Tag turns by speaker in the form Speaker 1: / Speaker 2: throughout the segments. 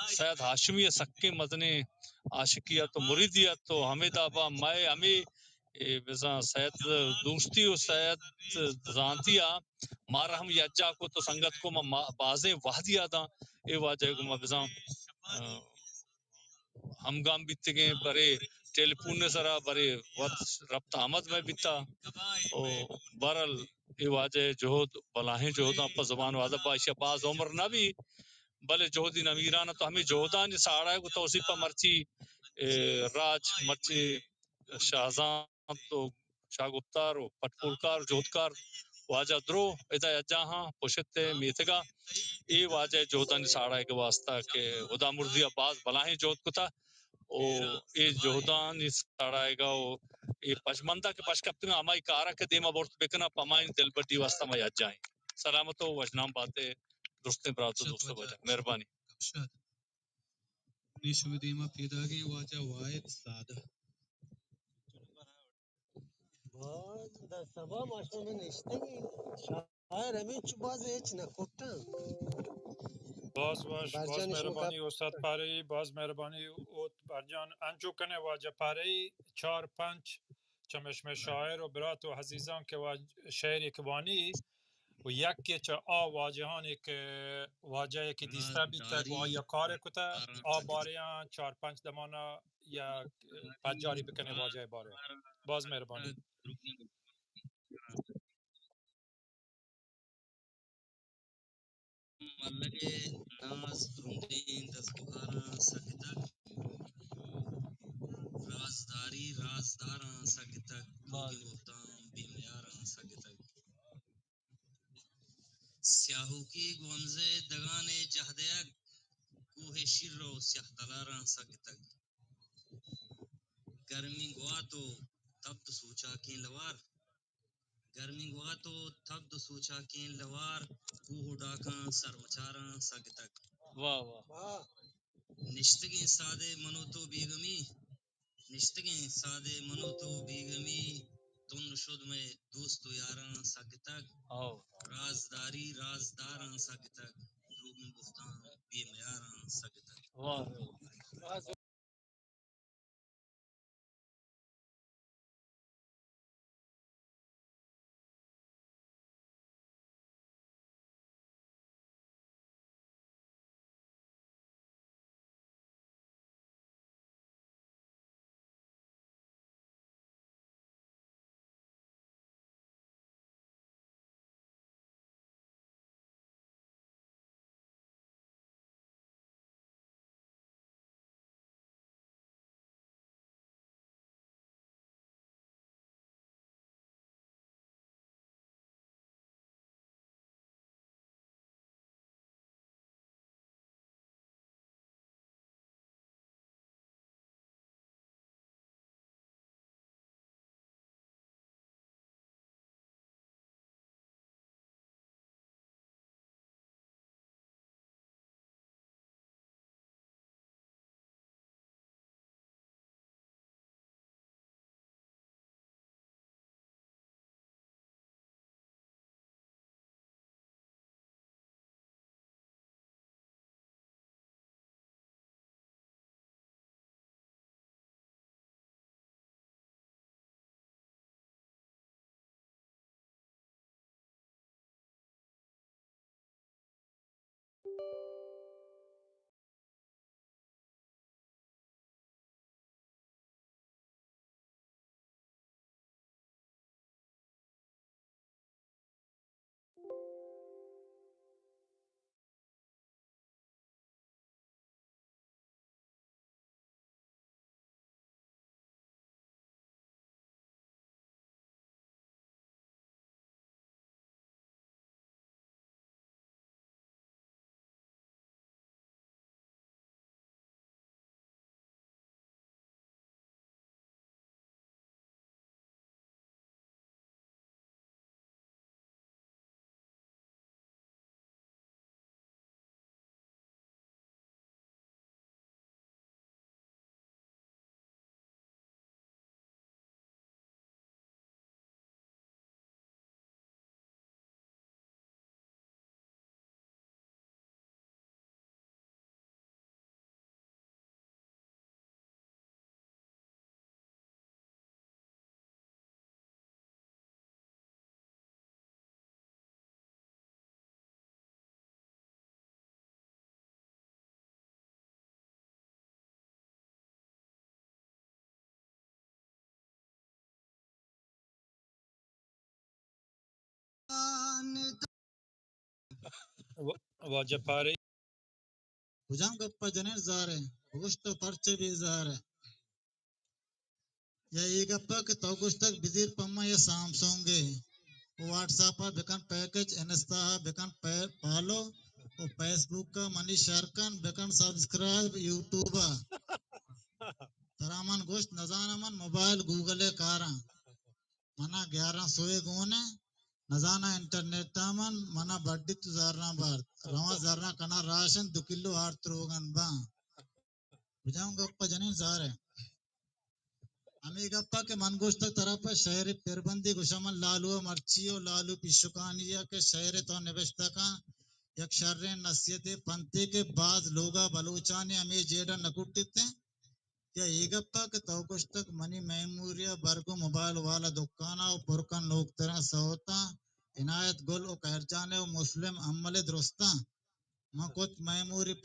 Speaker 1: سید ہاشمی سکی مدنی عاشقیت و مریدیت و حمید آبا مائے ہمیں بزاں سید دوستی و سید زانتیا مارا ہم یجا کو تو سنگت کو بازیں وحدیا دا اے واجہ کو بزاں ہمگام بیتے گئے برے ٹیلیفون نے سرا برے وقت ربط آمد میں بیتا او برل ای واجہ جہد بلاہیں جہداں پر زبان وعدہ باشی باز عمر نہ بھی بلے جہدی نمیرانہ تو ہمیں جہدان ساڑا ہے کو توصیفہ مرچی راج مرچی شاہزان تو شاہ گفتار و پٹپولکار جہدکار واجہ درو ادا جہاں پشتے میتگا ای واجہ جہدان ساڑا کے واسطہ کہ خدا مرضی عباس بلاہیں جہد کو تھا او اے جہدان ساڑائے گا او اے پشمندہ کے پشکپتنگا ہمائی کارا کے دیما بورت بکنا پمائن دل بڑی واسطہ میں یاد جائیں سلامت و وجنام باتیں درستے براتو دوستو بجا مہربانی
Speaker 2: نیشو دیما پیدا گئی واجہ واحد سادہ
Speaker 3: باز در سبا ماشین نشتگی شاعر همین چو باز هیچ نکوتن
Speaker 4: باز
Speaker 3: برجانش
Speaker 4: مهربانی
Speaker 3: مکب
Speaker 4: استاد پاره باز مهربانی اوت برجان انجو کنه واجه پاره 4-5 چمشم شاعر و برات و عزیزان که شعری که وانی و یک که چه واجهانی که واجه که دیسته بیتک و یا کار کتا باریان 4-5 دمانا یا پجاری بکنه واجه باره باز مهربانی
Speaker 5: ملگے ناز رندین دستگاراں سگ تک رازداری رازداراں سگ تک کوگی گفتاں بے معیاراں سگ تک سیاہو کی گونزے دگانے جہدیک کوہ شر و سیاہ تلاراں سگ تک گرمی گوا تو تب تو سوچا کیں لوار گرمی گوا تو تب تو سوچا کیں لوار کوہ ڈاکاں سر مچاراں سگ تک
Speaker 1: واہ واہ
Speaker 3: واہ
Speaker 5: نشتگیں سادے منو تو بیگمی نشتگیں سادے منو تو بیگمی تن شد میں دوست و یاراں سگ تک
Speaker 1: آؤ
Speaker 5: رازداری رازداراں سگ تک دروغ گفتاں بے معیاراں سگ تک
Speaker 1: واہ
Speaker 3: باز
Speaker 4: واجہ پارے
Speaker 6: Hujam gappa janer zare. Augusto parche bi zare. Ya ye gappa ke Augustak bizir pamma ya Samsung ge. WhatsApp bekan package Insta bekan follow. O Facebook ka mani sharkan bekan subscribe YouTube. Taraman gost nazanaman mobile Google kara. Mana 11 soe gune. Nazana internet taman mana baddit zarna bar. Rama zarna kana ration 2 kilo artrogan ba. Hujam gappa janer zare. Amigappa ke mangosta tarafa şehri perbandi guşaman lalu marchiyo lalu pishukaniya ke şehri to nevesta ka yak sharre nasiyate pante ke baaz loga baluchani ame jeda nakuttite ya egappa ke tawkustak mani memoriya bargo mobile wala dukkana o purkan log tera sahota inayat gol o kairjane o muslim ammale drosta makot memory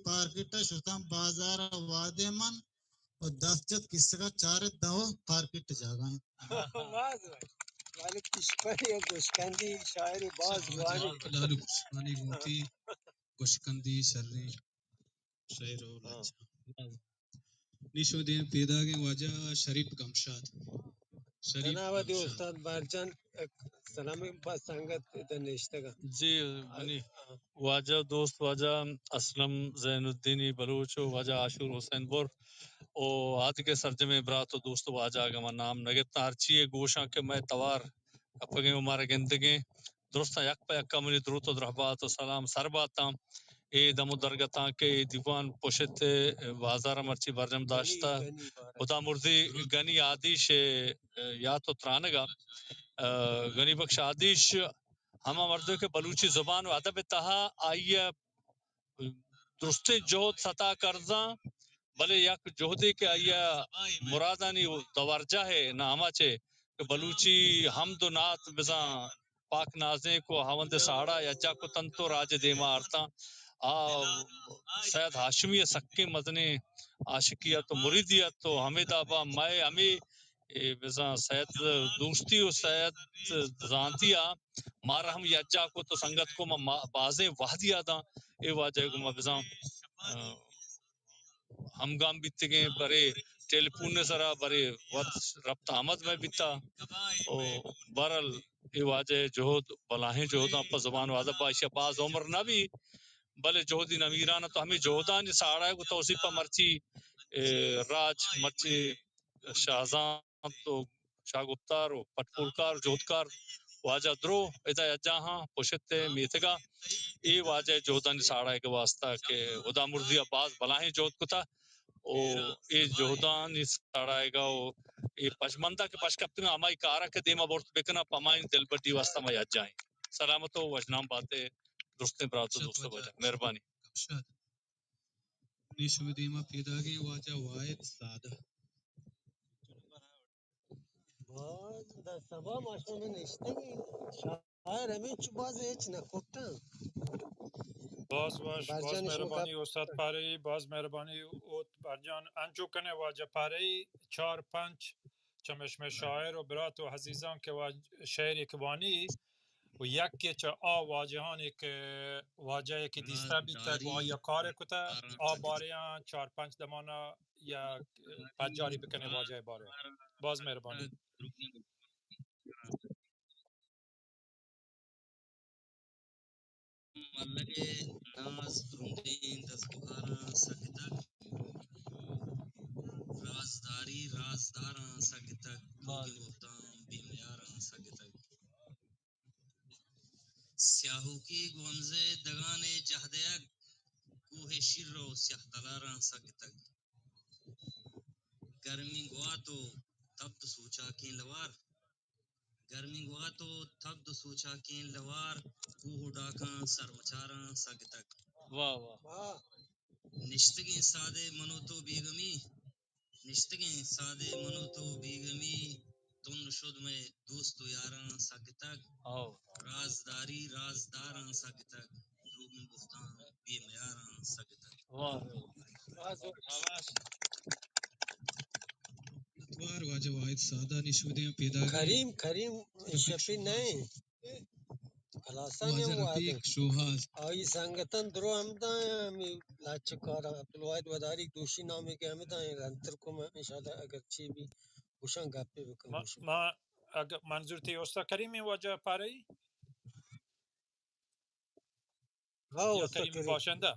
Speaker 6: parkita shutam bazara wademan اور 10 جت قصے کا 4 دو پارکٹ جاگا ہے
Speaker 3: باز مالک کشپری و گوشکندی شاعری باز
Speaker 2: واجہ
Speaker 3: وانی
Speaker 2: لالو گشمانی گونتی گوشکندی شرری شعر و لاچا نیشو دین پیدا گئے واجہ شریف گمشاد شریف
Speaker 3: تناوتی
Speaker 2: گمشاد
Speaker 3: استاد بارجان سلامی با سنگت ادھر نشتے گا
Speaker 1: جی منی واجہ دوست واجہ اسلم زین الدینی بلوچ واجہ عاشور حسین بور او آج کے سرجمے برات و دوست واجہ گما نام نگت ہرچی گوشاں کے میں توار اپگے ہمارے گندگے درست یک پہ یکا منی درود و رحبات و سلام سرباتا اے دم درگتاں کے دیوان پوشت بازار مرچی برجم داشتا
Speaker 3: گنی بارک
Speaker 1: خدا مردی گنی آدیش یا تو ترانگا غنی بخش آدیش ہما مردوں کے بلوچی زبان و ادب تہا آئیے درست جہد ستا کرزاں بلے یک جہدی کے آئیے مرادانی دورجہ ہے نہ ہما چے کہ بلوچی حمد و نعت بزاں پاک نازیں کو ہوند ساڑا یا جا کو تنتو راج دیما آرتا سید ہاشمی سکے مدنے عاشقیت و مریدیت و حمید آبا میں ہمیں بزاں سید دوستی و سید زانتیا مارا ہم یجا کو تو سنگت کو بازیں وحدیا دا اے واجہ کو بزاں ہم گام بیتگے برے ٹیلیفون سرا برے وقت ربط آمد میں بیتا او برل اے واجہ جہد بلاہیں جہداں پر زبان و ادب باشا باز عمر نہ بھی بلے جہدی نمیرانہ تو ہمیں جہدان ساڑا ہے کو توصیفہ مرچی راج مرچی شاہزاں تو شاہ گفتار و پٹپورکار جوہدکار واجہ درو ادا جہاں پوشتے میتگا ای واجہ جوہدان ساڑا کے واسطہ کہ خدا مرضی عباس بلاہیں جوہد کتا او ای جوہدان ساڑا گا او ای پشمندہ کے پشکپتنگا ہمائی کارا کے دیما بورت بکنا پامائن دل بڑی واسطہ میں یاد جائیں سلامت و وجنام باتیں درستیں براتو دوستو بجا مہربانی
Speaker 2: گمشاد نیشو دیما پیدا گئے واجہ واحد سادہ
Speaker 3: باز در سبا ماشما میں نشتے گی شاعر ہمیں چو باز ایچ نکوٹا
Speaker 4: باز
Speaker 3: بارجان شما
Speaker 4: مہربانی
Speaker 3: گپ
Speaker 4: استاد پارے باز مہربانی اوت برجان انچو کنے واجہ پارے 4-5 چمش میں شاعر و برات و حزیزان کے شعر اکوانی و یک کے چا آ واجہان ایک واجہ ایک دیستا بھی تک و آیا کار کتا آ باریاں 4-5 دمانا یا پجاری بکنے واجہ بارے باز مہربانی
Speaker 5: ملگے ناز رندین دستگاراں سگتک رازداری رازداراں سگتک روگن گفتام بی میاراں سگتک سیاہو کی گونزے دگان جہدیک کوہ شیر و سیاہ تلاراں سگتک گرمی گوا تو تب تو سوچا کیں لوار گرمی گوا تو تب تو سوچا کیں لوار کوہ ڈاکاں سر مچاراں سگتک
Speaker 1: واہ واہ
Speaker 3: واہ
Speaker 5: نشتگیں سادے منو تو بیگمی نشتگیں سادے منو تو بیگمی تن شد میں دوست و یاراں سگ تک
Speaker 1: آؤ
Speaker 5: رازداری رازداراں سگ تک دروغ گفتان بے معیاراں سگ تک
Speaker 1: واہ
Speaker 3: باز
Speaker 2: اتوار واجہ واحد سادہ نیشو دیما پیدا گئے
Speaker 3: کریم شفی نہیں Alasan
Speaker 2: واجہ
Speaker 3: yang wade.
Speaker 2: رفیق شوہاز
Speaker 3: Ay sangatan dro amda mi lachkara Abdulwahid Wadari doshi name ke amda rantar ko ma inshallah agar chi bhi gushan gappe bekan gushan.
Speaker 4: ما اگر منظور تی استا کریمی واجه پاره ای
Speaker 3: Ha
Speaker 4: یا
Speaker 3: usta
Speaker 4: کریمی
Speaker 3: kare.
Speaker 4: باشنده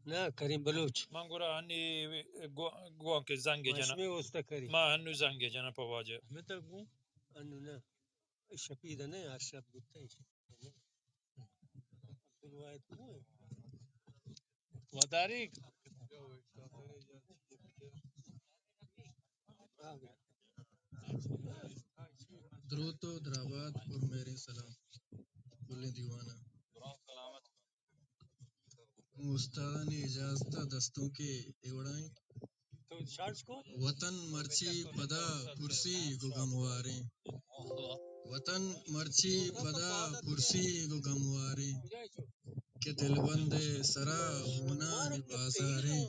Speaker 3: Na Karim Baloch.
Speaker 4: من گورا هنی گوان که زنگ جنا
Speaker 3: Mashme usta kare.
Speaker 4: ما هنو زنگ جنا پا واجه
Speaker 1: متى قوم
Speaker 3: Annu na Shapida ne Arshab Gupta Shapida ne. Abdulwahid ko.
Speaker 1: وداري
Speaker 3: Ha gaya.
Speaker 7: درود و دراوات اور میرے سلام بولے دیوانہ استاد نے اجازت دستوں کے ایوڑائیں
Speaker 3: To charge ko?
Speaker 7: وطن مرچی پدا پرسی کو گمواریں وطن مرچی پدا پرسی کو گمواریں کہ دل بندے سرا ہونا بازاریں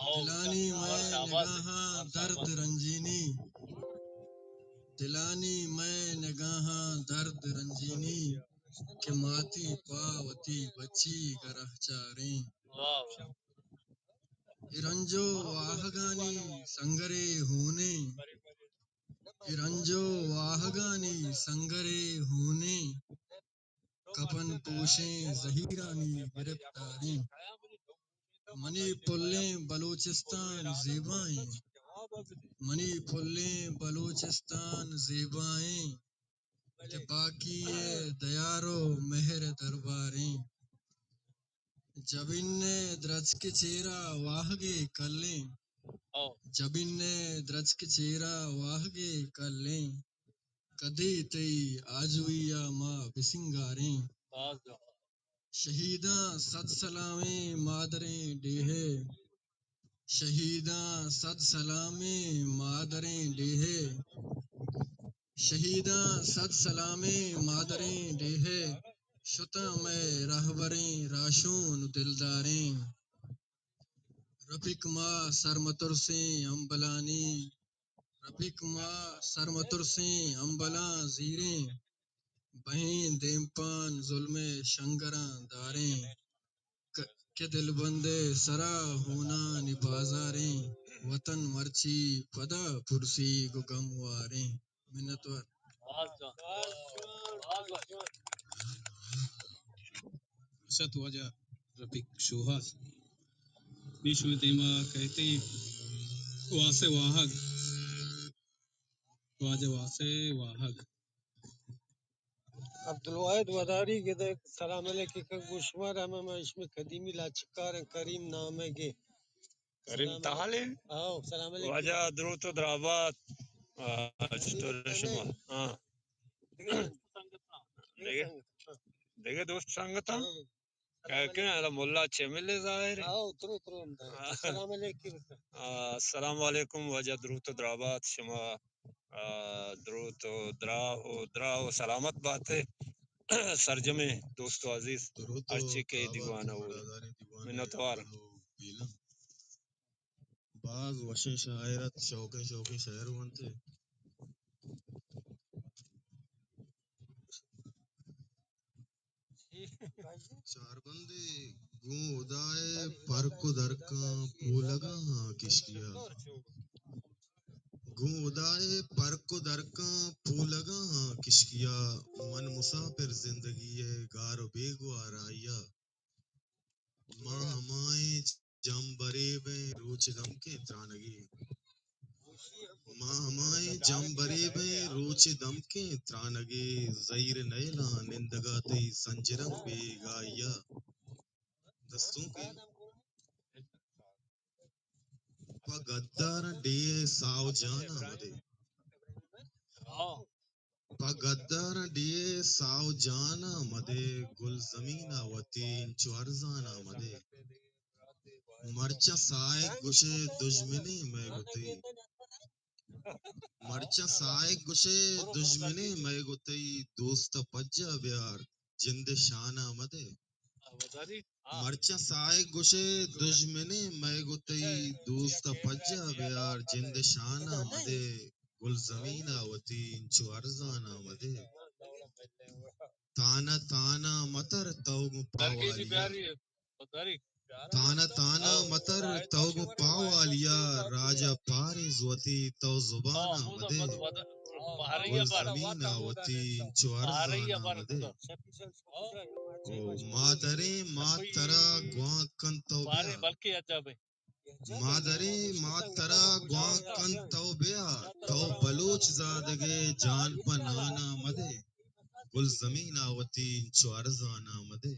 Speaker 7: دلانی میں نگاہاں درد رنجینی دلانی میں نگاہاں درد رنجینی کہ ماتی پاوتی بچی گرہ چاریں رنجو واہگانی سنگرے ہونے رنجو واہگانی سنگرے ہونے کپن پوشیں ظہیرانی گرفتاریں منی پلیں بلوچستان زیبائیں منی پلیں بلوچستان زیبائیں کہ باقی دیارو مہر درباریں جب ان نے درج کے چیرا واہگے کلیں جب ان نے درج کے چیرا واہگے کلیں کدی تئی آجویا ماں بسنگاریں شہیداں صد سلامیں مادریں ڈیہے شہیداں صد سلامیں مادریں ڈیہے شہیداں صد سلامیں مادریں ڈیہے شتا میں راہبریں راشون دلداریں رفیق ماں سرمتر سے امبلانی رفیق ماں سرمتر سے امبلاں زیریں بہیں دیمپان ظلم شنگراں داریں کہ دل بندے سرا ہونا نبازاریں وطن مرچی پدا پرسی کو گمواریں منتور
Speaker 2: ست واجہ رفیق شوہاز بیچ میں دیما کہتے ہیں واسے واہگ واجہ واسے واہگ
Speaker 3: Abdulwahid Wadari gede salam alaikum ka gushmar ama ma ishme kadimi lachkar Karim name ge.
Speaker 1: كريم تعالي
Speaker 3: Aao salam alaikum.
Speaker 1: واجا دروت ودرابات شما دیگه دوست سنگتا کہنے ہے مولا چمل ظاہر
Speaker 3: Aao tro amda. Salam alaikum.
Speaker 1: السلام علیکم وجہ دروت و درابات شما دروت و دراو سلامت بات ہے سرجمے دوست و عزیز
Speaker 7: درود و
Speaker 1: ارچے کے
Speaker 7: دعوات
Speaker 1: دیوانہ ہو
Speaker 7: برادران دیوانے
Speaker 1: منتوار
Speaker 7: بلو بیلم بعض وشن شاعرت شوقیں شاعر ونتے چار بندے گوں ادائے پر کو درکاں پھولگا ہاں کشکیا گوں ادائے پر کو درکاں پھولگا ہاں کشکیا من مسافر زندگی ہے گار بے گوار آیا ماں ہمائیں جم برے بے روچ دم کے ترانگی ماں ہمائیں جم برے بے روچ دم کے ترانگے زیر نیلا نندگاتی سنجرم بے گایا دستوں کے پا گدار ڈے ساو جانا مدے پا گدار ڈے ساو جانا مدے گل زمین وطین چوارزانا مدے مرچا سائے گشے دشمنی میں گتی مرچا سائے گشے دشمنی میں گتی دوست پجا بیار جند شانہ مدے مرچا سائے گوشے دشمنے میں گتئی دوست پجا بیار جند شانہ مدے گل زمین آوتی انچو ارزان آمدے تانا تانا مطر توگ پاوالیا تانا تانا مطر توگ پاوالیا راجا پاری زوتی تو زبان آمدے گل زمین آوتی انچو ارزان آمدے او مادریں ماترا گواں کن تو بیا مادریں ماترا گواں کن تو بیا تو بلوچ زادگے جان پنانا مدے گل زمین آوتی انچو ارزان آمدے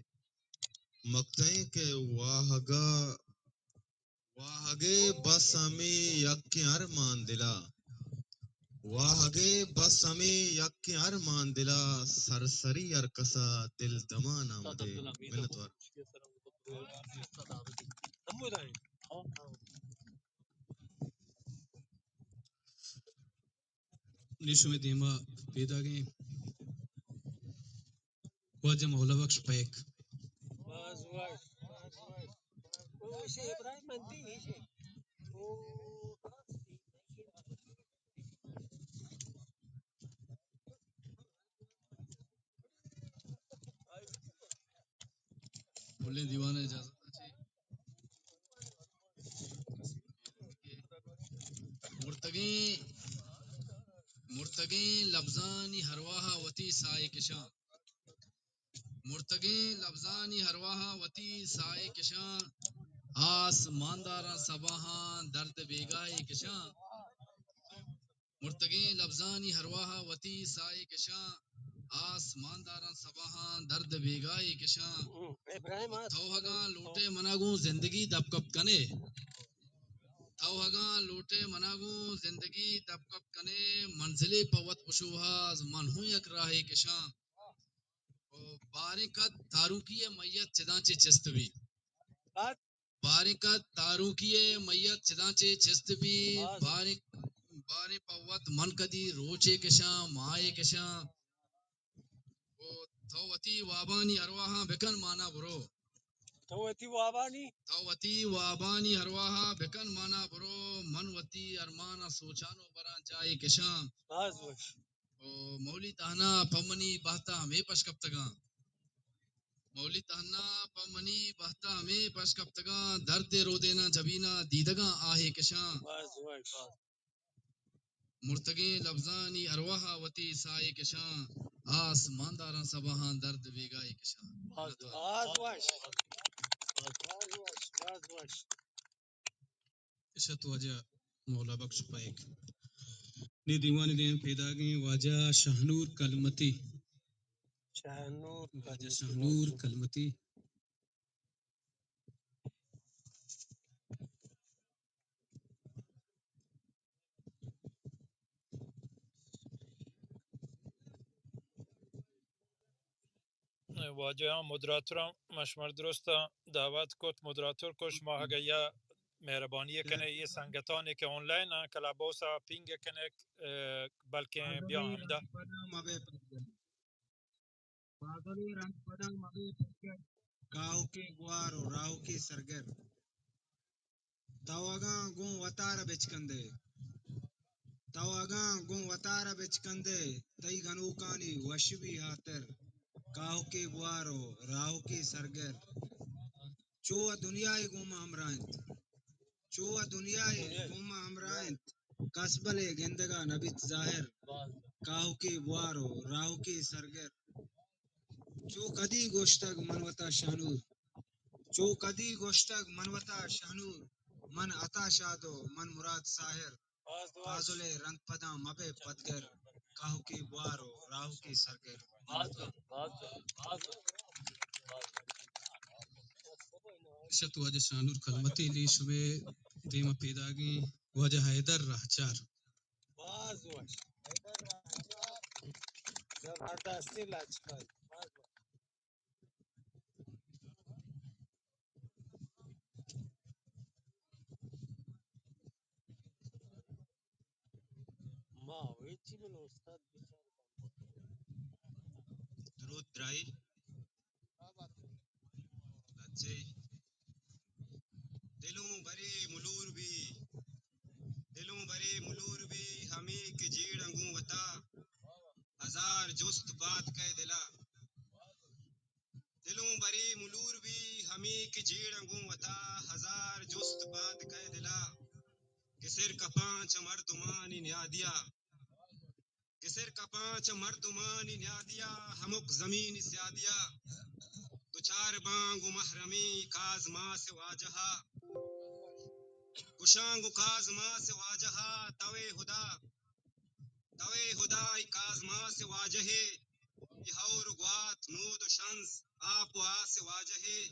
Speaker 7: مکتیں کے واہگے بس ہمیں یک ارمان دلا واہگے بس ہمیں یک ارمان دلا سرسری ارکسا دل دمان آمدے منت وار
Speaker 2: نیشو میں دیما پیدا گئے خواجہ مولا بخش پیک بولے دیوان اجازت اچھی مرتگیں لفظانی ہرواہا وتی سائے کشاں مرتگیں لفظانی ہرواہا وتی سائے کشاں آس مانداراں صباہاں درد بیگائے کشاں مرتگیں لفظانی ہرواہا وتی سائے کشاں آس مانداراں صباہاں درد بیگائے کشاں توہگاں لوٹے مناگوں زندگی دب کب کنے توہگاں لوٹے مناگوں زندگی دب کب کنے منزلِ پوت پشوہاز من ہوں یک راہ کشاں بارکت تاروکی میت چدانچہ چست بھی بارکت تاروکی میت چدانچہ چست بھی بار پوت من کدی روچے کشاں مائے کشاں توتی وابانی ارواحاں بکن مانا برو توتی وابانی ارواحاں بکن مانا برو من وتی ارمانا سوچانو بران جائے کشاں مولی تہنا پمنی بہتا ہمیں پشکپتگاں مولی تہنا پمنی بہتا ہمیں پشکپتگاں درد رو دینا جبینا دیدگاں آہے کشاں مرتگیں لفظانی ارواحا وتی سائے کشاں آس مانداراں صباہاں درد بیگائے کشاں عشت واجہ مولا بخش پائک نی دیوان دین پیدا گئیں واجہ شاہنور کلمتی واجہ شاہنور کلمتی
Speaker 4: واجہ مدراتورم مشمر درستا دعوت کت مدراتور کش ماہ گیا مہربانی کنے یہ سنگتانی کہ آن لائن کلابوسا پینگ کنے بلکہ بیا ہمدہ
Speaker 8: پاگلی رنگ پدنگ مبی پکر گاہو کی گوار و راہو کی سرگر تواگاں گون وطارہ بچکندے تواگاں گون وطارہ بچکندے تئی گنوکانی وشبی ہاتر گاہو کی گوار و راہو کی سرگر چوہ دنیای گوما ہمراہنت چوہ دنیای گوما ہمراہنت قصبلے گندگا نبیت ظاہر گاہو کی گوار و راہو کی سرگر چو کدی گوشتگ منوتا شانور چو کدی گوشتگ منوتا شانور من عطا شادو من مراد ساحر فاضل رنگ پداں مبے پدگر کاہو کی بوارو راہو کی سرگر
Speaker 2: عشت واجہ شاہنور کلمتی لی شبے دیما پیدا گئیں واجہ حیدر رہچار
Speaker 3: زبردستی لچکای ما هیچی من استاد بیچاره
Speaker 7: درود درائی
Speaker 9: چے دلوں برے ملور بھی دلوں برے ملور بھی ہمیں کہ جیڑ انگوں وطا ہزار جست بات کہہ دلا دلوں برے ملور بھی ہمیں کہ جیڑ انگوں وطا ہزار جست بات کہہ دلا کہ سر کپانچ مردمانی نیادیا کہ سر کپانچ مردمانی نیادیا ہمک زمین سیادیا دو چار بانگ و محرمی کاز ماں سے واجہا کشانگ و کاز ماں سے واجہا توے خدا ای کاز ماں سے واجہے یہ ہور گوات نود و شنز آپ و آ سے واجہے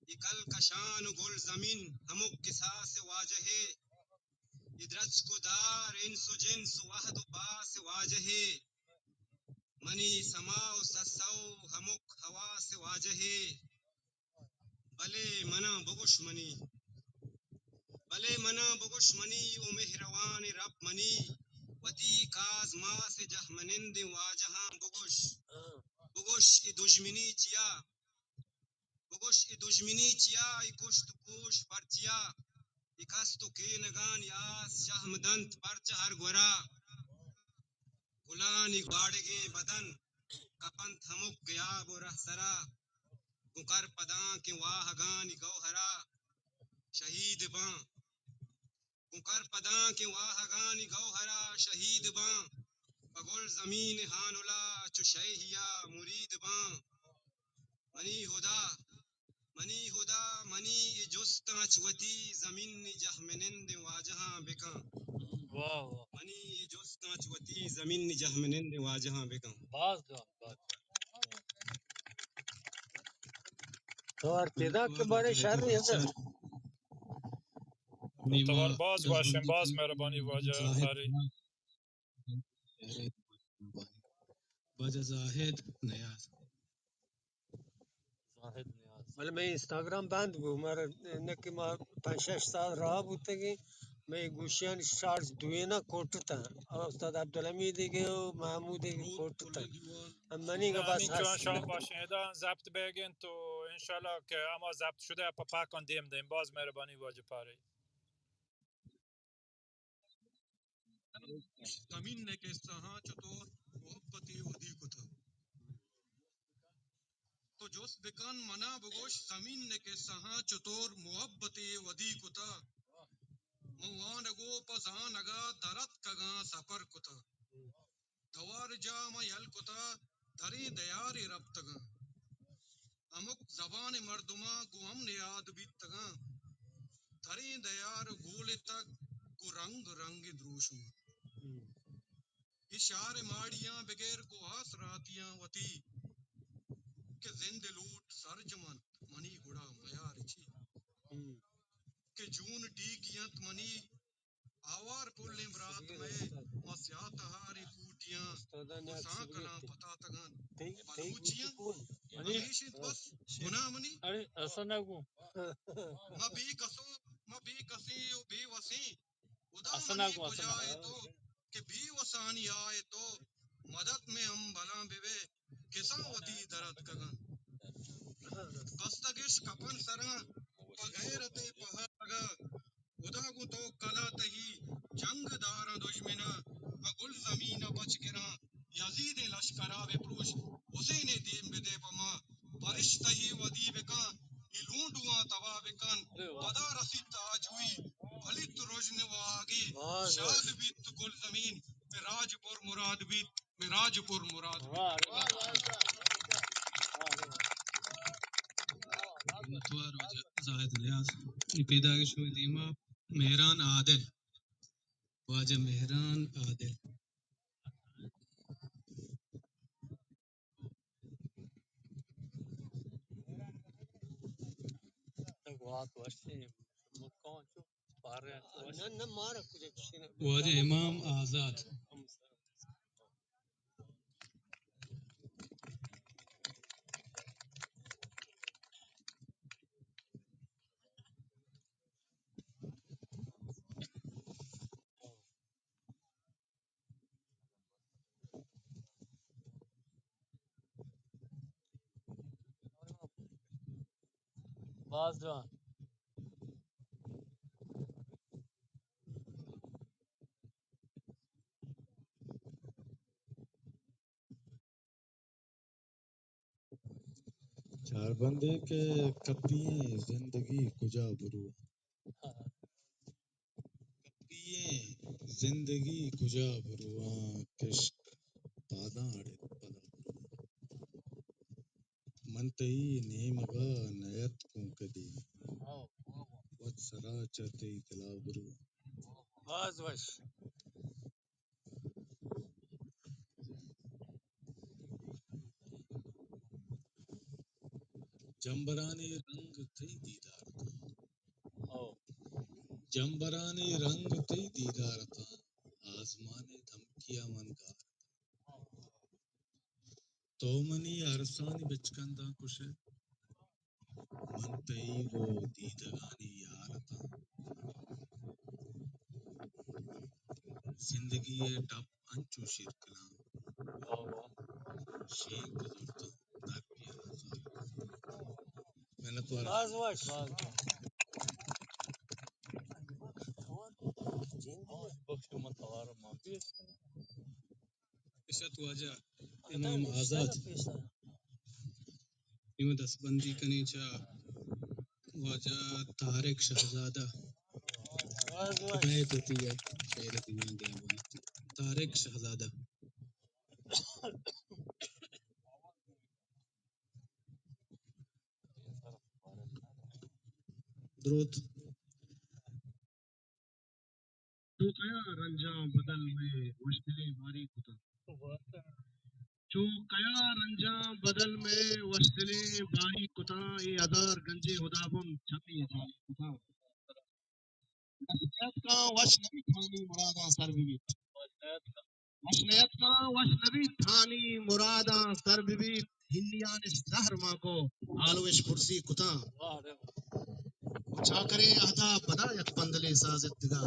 Speaker 9: یہ کل کشان و گل زمین ہمک کسا سے واجہے یہ درج کو دار انس و جنس و وحد و با سے واجہے منی سما و سسو ہمک ہوا سے واجہے بلے منا بگش منی و مہروان رب منی وتی کاز ما سے جہمنند واجہاں بگش ای دشمنی چیا ای کشت پوش پرچیا ای کست و کینگان یاس شہمدنت پرچ ہر گورا گلانی گاڑگیں بدن کپنت ہمک گیاب و رہ سرا گکر پداں کے واہگانی گوہرا شہید باں کر پداں کے واہگانی گوہرا شہید باں پگل زمین ہانولا چو شیہیا مرید باں منی جستاں چوتی زمین جہمنند واجہاں بکاں
Speaker 1: واہ واہ
Speaker 9: منی جستاں چوتی زمین جہمنند واجہاں بکاں
Speaker 1: باز جان باز
Speaker 3: تو ارتدا کے بارے شعر نہیں ہے
Speaker 2: نیما
Speaker 4: توار باز واشن
Speaker 2: جذبندی
Speaker 4: باز
Speaker 2: کی
Speaker 4: مہربانی واجہ
Speaker 2: زاہد
Speaker 4: پاری
Speaker 2: واجہ زاہد نیاز
Speaker 1: زاہد نیاز
Speaker 3: مطلب میں انسٹاگرام بند ہوں ہمارا کہ ما 5-6 سال رہا ہوتے گی میں گوشیان شارٹس دوئے نا کوٹتا اور استاد عبدالحمید کے محمود کے کوٹتا منی کا بس
Speaker 4: همین چون
Speaker 3: هست
Speaker 4: شما باشین ادا ضبط بگین تو انشالله که اما ضبط شده پا پاکان دیم باز مهربانی واجه پاری
Speaker 9: زمین نے کہ سہاں چطور محبتی ودی کو تھا تو جوس بکان منا بگوش زمین نے کہ سہاں چطور محبتی ودی کو تھا موان گو پسان اگا درت کگاں سفر کو تھا دوار جام یل کو تھا دری دیاری رب تگاں امک زبان مردماں گو ہم نے یاد بیت تگاں دری دیار گول تک کو رنگ رنگ دروشوں اشار ماڑیاں بغیر کو آس راتیاں وتی کہ زند لوٹ سرجمن منی گڑا میار چی کہ جون ٹیکیاں منی آوار پولیں برات میں مسیا تہاری کوٹیاں ساں کنا پتا تگان بلوچیاں ہمیشہ بس گنا منی
Speaker 1: ارے ایسا نہ کو
Speaker 9: ما بی کسی و بی وسی خدا
Speaker 1: ایسا نہ
Speaker 9: منی
Speaker 1: کو ایسا نہ
Speaker 9: بجائے تو کہ بی وسانی آئے تو مدد میں ہم بلاں بے کساں وتی درد کگن بستگش کپن سراں پغیرت پہاگا خدا کو تو کلا تہی جنگ دارا دشمنا گل زمین بچ گراں یزید لشکرا بپروش حسین دیم بدے پما فرشتہ ہی ودی بکاں لونڈواں توا بکن پدا رسید تاج ہوئی بھلت روشن و آگی
Speaker 3: بس
Speaker 9: شاد
Speaker 3: بس
Speaker 9: بیت گل زمین مراج پر مراد بیت مراج پر مراد بیت
Speaker 1: واہ ارے واہ
Speaker 2: نتوار واجہ زاہد نیاز پیدا کے شوی دیما مہران عادل واجہ مہران عادل
Speaker 1: واہ واشی مکان چو پارے
Speaker 3: نہ مارا کچھ کسی نے
Speaker 2: واجہ امام آزاد
Speaker 1: باز جوان
Speaker 7: چار بندے کے کپیے زندگی کجا برو کپیے زندگی کجا برو کشک پاداں اڑے پدا منتئی نیمگا نیت کوں کدی وت سرا چتئی تلا برو
Speaker 3: باز وش
Speaker 7: جمبرانے رنگ تئی دیدار
Speaker 1: او
Speaker 7: جمبرانے رنگ تئی دیدار تھا آزمانے دھمکیا منگار تو منی ارسانی بچکندہ کشے منتئی وہ دیدگانی یارتا زندگی ٹپ انچو شرکلاں شیک گزرتا در پیا ہزار محنت والا
Speaker 3: باز وش
Speaker 1: بخش من توار مانتی
Speaker 2: اشت واجہ امام آزاد نیو دس بندی کنی چا واجہ طارق شہزادہ
Speaker 3: باز وش
Speaker 2: ہدایت ہوتی ہے شاعر دیوان دیا بنا طارق شہزادہ درود
Speaker 9: تو کیا رنجاں بدل میں وشتلے باری کتا چو کیا رنجاں بدل میں وشتلے باری کتا یہ ادار گنجے ہدابن چھپی جاری کتا وشنیت کا وش نبی تھانی مراداں سر بھی وشنیت کا وش نبی تھانی مراداں سر بھی ہندیان زہر ماں کو آلوش کرسی کتا چاکرے اہدا پدا یک پندلے سازتگا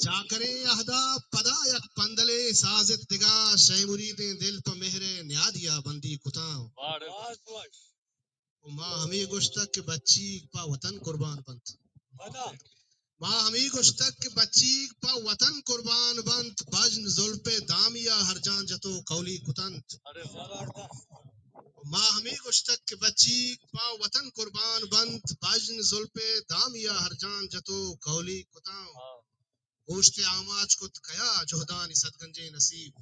Speaker 9: چاکرے اہدا پدا یک پندلے سازتگا شہ مریدیں دل پہ مہر نیادیا بندی کتاں
Speaker 3: باز وش
Speaker 9: ماں ہمیں گشتک کہ بچی پا وطن قربان بنت
Speaker 3: بدا
Speaker 9: ماں ہمیں گشتک کہ بچی پا وطن قربان بنت بجن زلپ دامیا ہر جان جتو قولی کتنت
Speaker 3: زبردست
Speaker 9: ماں ہمیں گشتک کہ بچی پا وطن قربان بنت بجن زلپ دامیا ہر جان جتو قولی کتاں گوشت آماج کت کیا جہدانی صدگنجے نصیب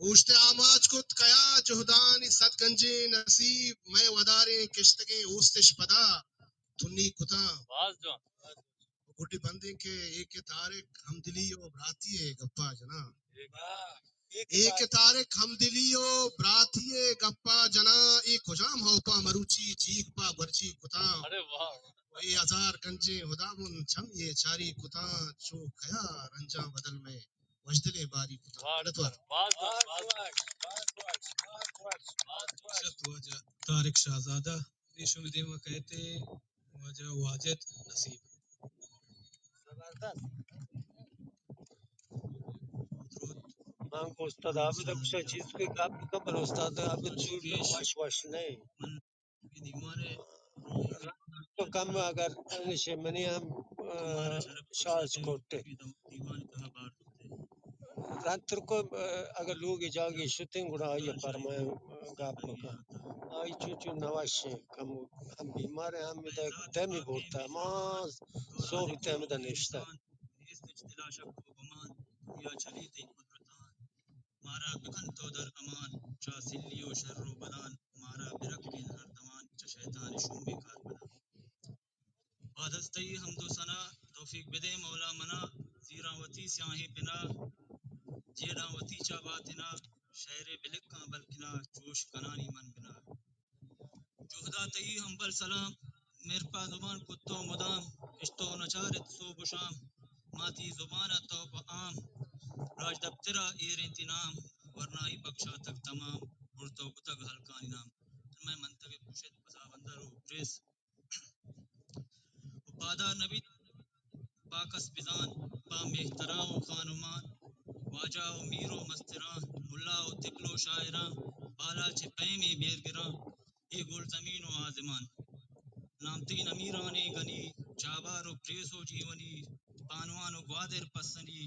Speaker 9: گوشت آماج کت کیا جہدانی صدگنجے نصیب میں وداریں کشتگیں اوستش پدا تنی کتاں
Speaker 1: باز جوان
Speaker 9: گٹی بندے کے ایک تارک ہم دلی و براتی ہے گپا جنا ایک تارک ہم دلی و براتی ہے گپا جنا ایک خجام ہو پا مروچی چیک پا برچی کتاں
Speaker 1: ارے واہ
Speaker 9: وہی ہزار گنجے ہدامن چھم یہ چاری کتاں چو کیا رنجاں بدل میں وجدلے باری کتاں غلط وار
Speaker 1: باز
Speaker 3: باز
Speaker 1: جوان
Speaker 3: وش باز وش باز وش
Speaker 2: اشت واجہ طارق شہزادہ نیشو میں دیما کہتے واجہ واجد نصیب
Speaker 3: زبردست
Speaker 2: درود
Speaker 3: من کو استاد عابد کچھ چیز کوئی آپ قبل استاد عابد چور وش وش نہیں
Speaker 5: من دیوان
Speaker 3: تو کم اگر نشے منی ہم شارج کوٹے
Speaker 5: دیوان کہا بار ہوتے
Speaker 3: راتر کو اگر لوگ جاگی شوتنگ اڑا یہ فرمائے گاپ مکا آئی چوچو نواش کم ہم بیمار ہیں ہم ادھر تیمی بولتا ہے ماں سو بھی تیمی دا نشتا ہے
Speaker 5: اس اجتلا شک و گمان دنیا چلی تی قدرتان مارا بکن تو در امان چا سلی و شر و بدان مارا برکن ہر دوان چا شیطان شوم بے کار بدان بادستی حمد و ثنا توفیق بدے مولا منا زیراں وتی سیاہیں پنا جیڑاں وتی چا باتنا شہر بلکاں بلکنا جوش کنانی من بنا جہدا تئی ہمبل سلام میرپا زبان کتو مدام اشتو نچارت صوب و شام ماتی زبانہ تو عام راج دفترا ایر انتنام ورنائی بخشا تک تمام برتو بتگ ہلکانی نام میں منتگ پوشت پسا بندر و پریس و پادا نبی پاکس بزان با مہتران و خانمان واجہ و میر و مستران ملا و طفل و شاعراں بالا چپیں میں بیرگراں ای گل زمین و آزمان نامتین امیران گنی چابار و پریس و جیونی پانوان و گوادر پسنی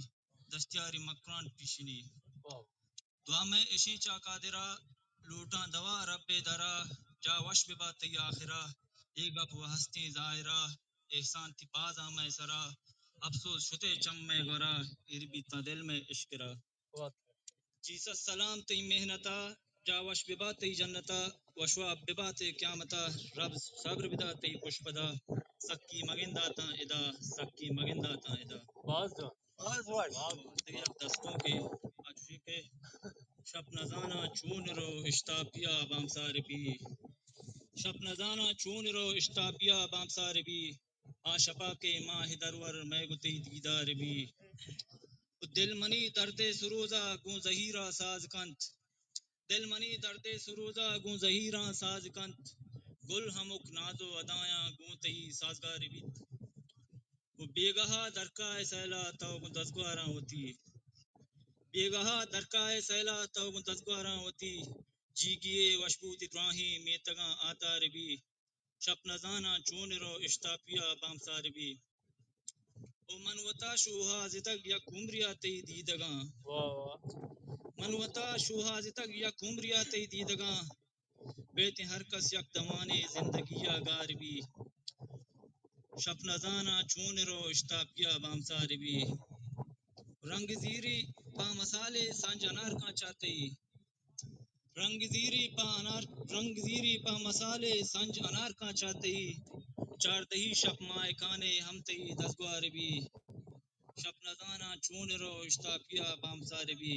Speaker 5: دستیاری مکران پیشنی دعا میں اشی چا قادرہ لوٹاں دوا رب درا جا وش بباتی آخرہ ای گپ و ہستی ظاہرہ احسان تی پازا میں سرا افسوس شتے چم میں گورا اربی تا دل میں اشکرا جیسس سلام تی محنتا جا وش بباتی جنتا وشوا بباتی قیامتا رب صبر بدا تی پشپدا سکی مگندہ تا ادا سکی مگندہ تا ادا
Speaker 3: باز واش
Speaker 5: دیگه دستوں کے آجوشی کے شب نزانا چون رو اشتاپیا بامسار بھی شب نزانا چون رو اشتاپیا بامسار بھی آشپا کے ماہ درور میں گتی دیدار بھی دل منی درد سروزہ گوں زہیرہ ساز کنت دل منی درد سروزہ گوں زہیرہ ساز کنت گل ہمک ناز و ادایاں گوں تئی سازگار بھی وہ بیگہا درکائے سیلا تو گوں دزگواراں ہوتی بیگہا درکائے سیلا تو گوں دزگواراں ہوتی جی گیے وشبوت ابراہیم میں تگاں آتا ربی شپ نزانا چون رو اشتاپیا بامسار بھی او منوتا شوہا زتگ یا کمریا تی دیدگاں
Speaker 3: واہ واہ
Speaker 5: منوتا شوہا زتگ یا کمریا تی دیدگاں بیت ہر کس یک دوانے زندگیا گار بھی شپ نزانا چون رو اشتاپیا بامسار بھی رنگ زیری پا مسالے سانج انار کا چاہتے رنگ زیری پا مسالے سنج انار کا چاہتے چار دہی شپ مائے کانے ہم تئی دزگوار بھی شپ نزانا چون رو اشتاپیا بامسار بھی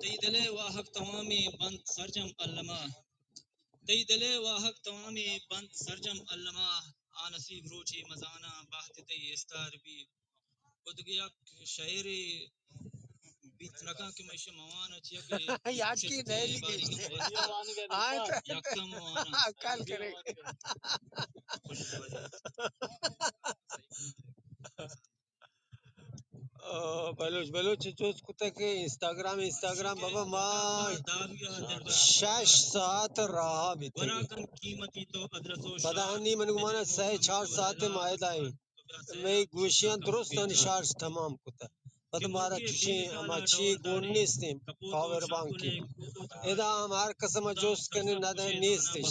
Speaker 5: تئی دلے واہک توامی بند سرجم علمہ تئی دلے واہک توامی بند سرجم علمہ آنصیب روچی مزانہ باہت تئی استار بھی ادگیا شعری بیت نکا کہ میں موانا چیا کہ
Speaker 3: یاد کی نہیں
Speaker 5: باری
Speaker 3: لگی
Speaker 5: گم یکا موانا
Speaker 3: کل کرے بلوچ چوز کتے کے انسٹاگرام بابا مائی
Speaker 5: داویا درد
Speaker 3: 6 ساعت رہا بیتے
Speaker 5: ورا کن قیمتی تو ادرس و
Speaker 3: پتہ نہیں من کو مانا 4 ساعت مائد آئی میں گوشیاں درست شارج تمام کتا پتہ مارا چشیں اما چی گون نیستیم پاور بانکی ادا ہم ہر قسم جوس کنے ندا نیستش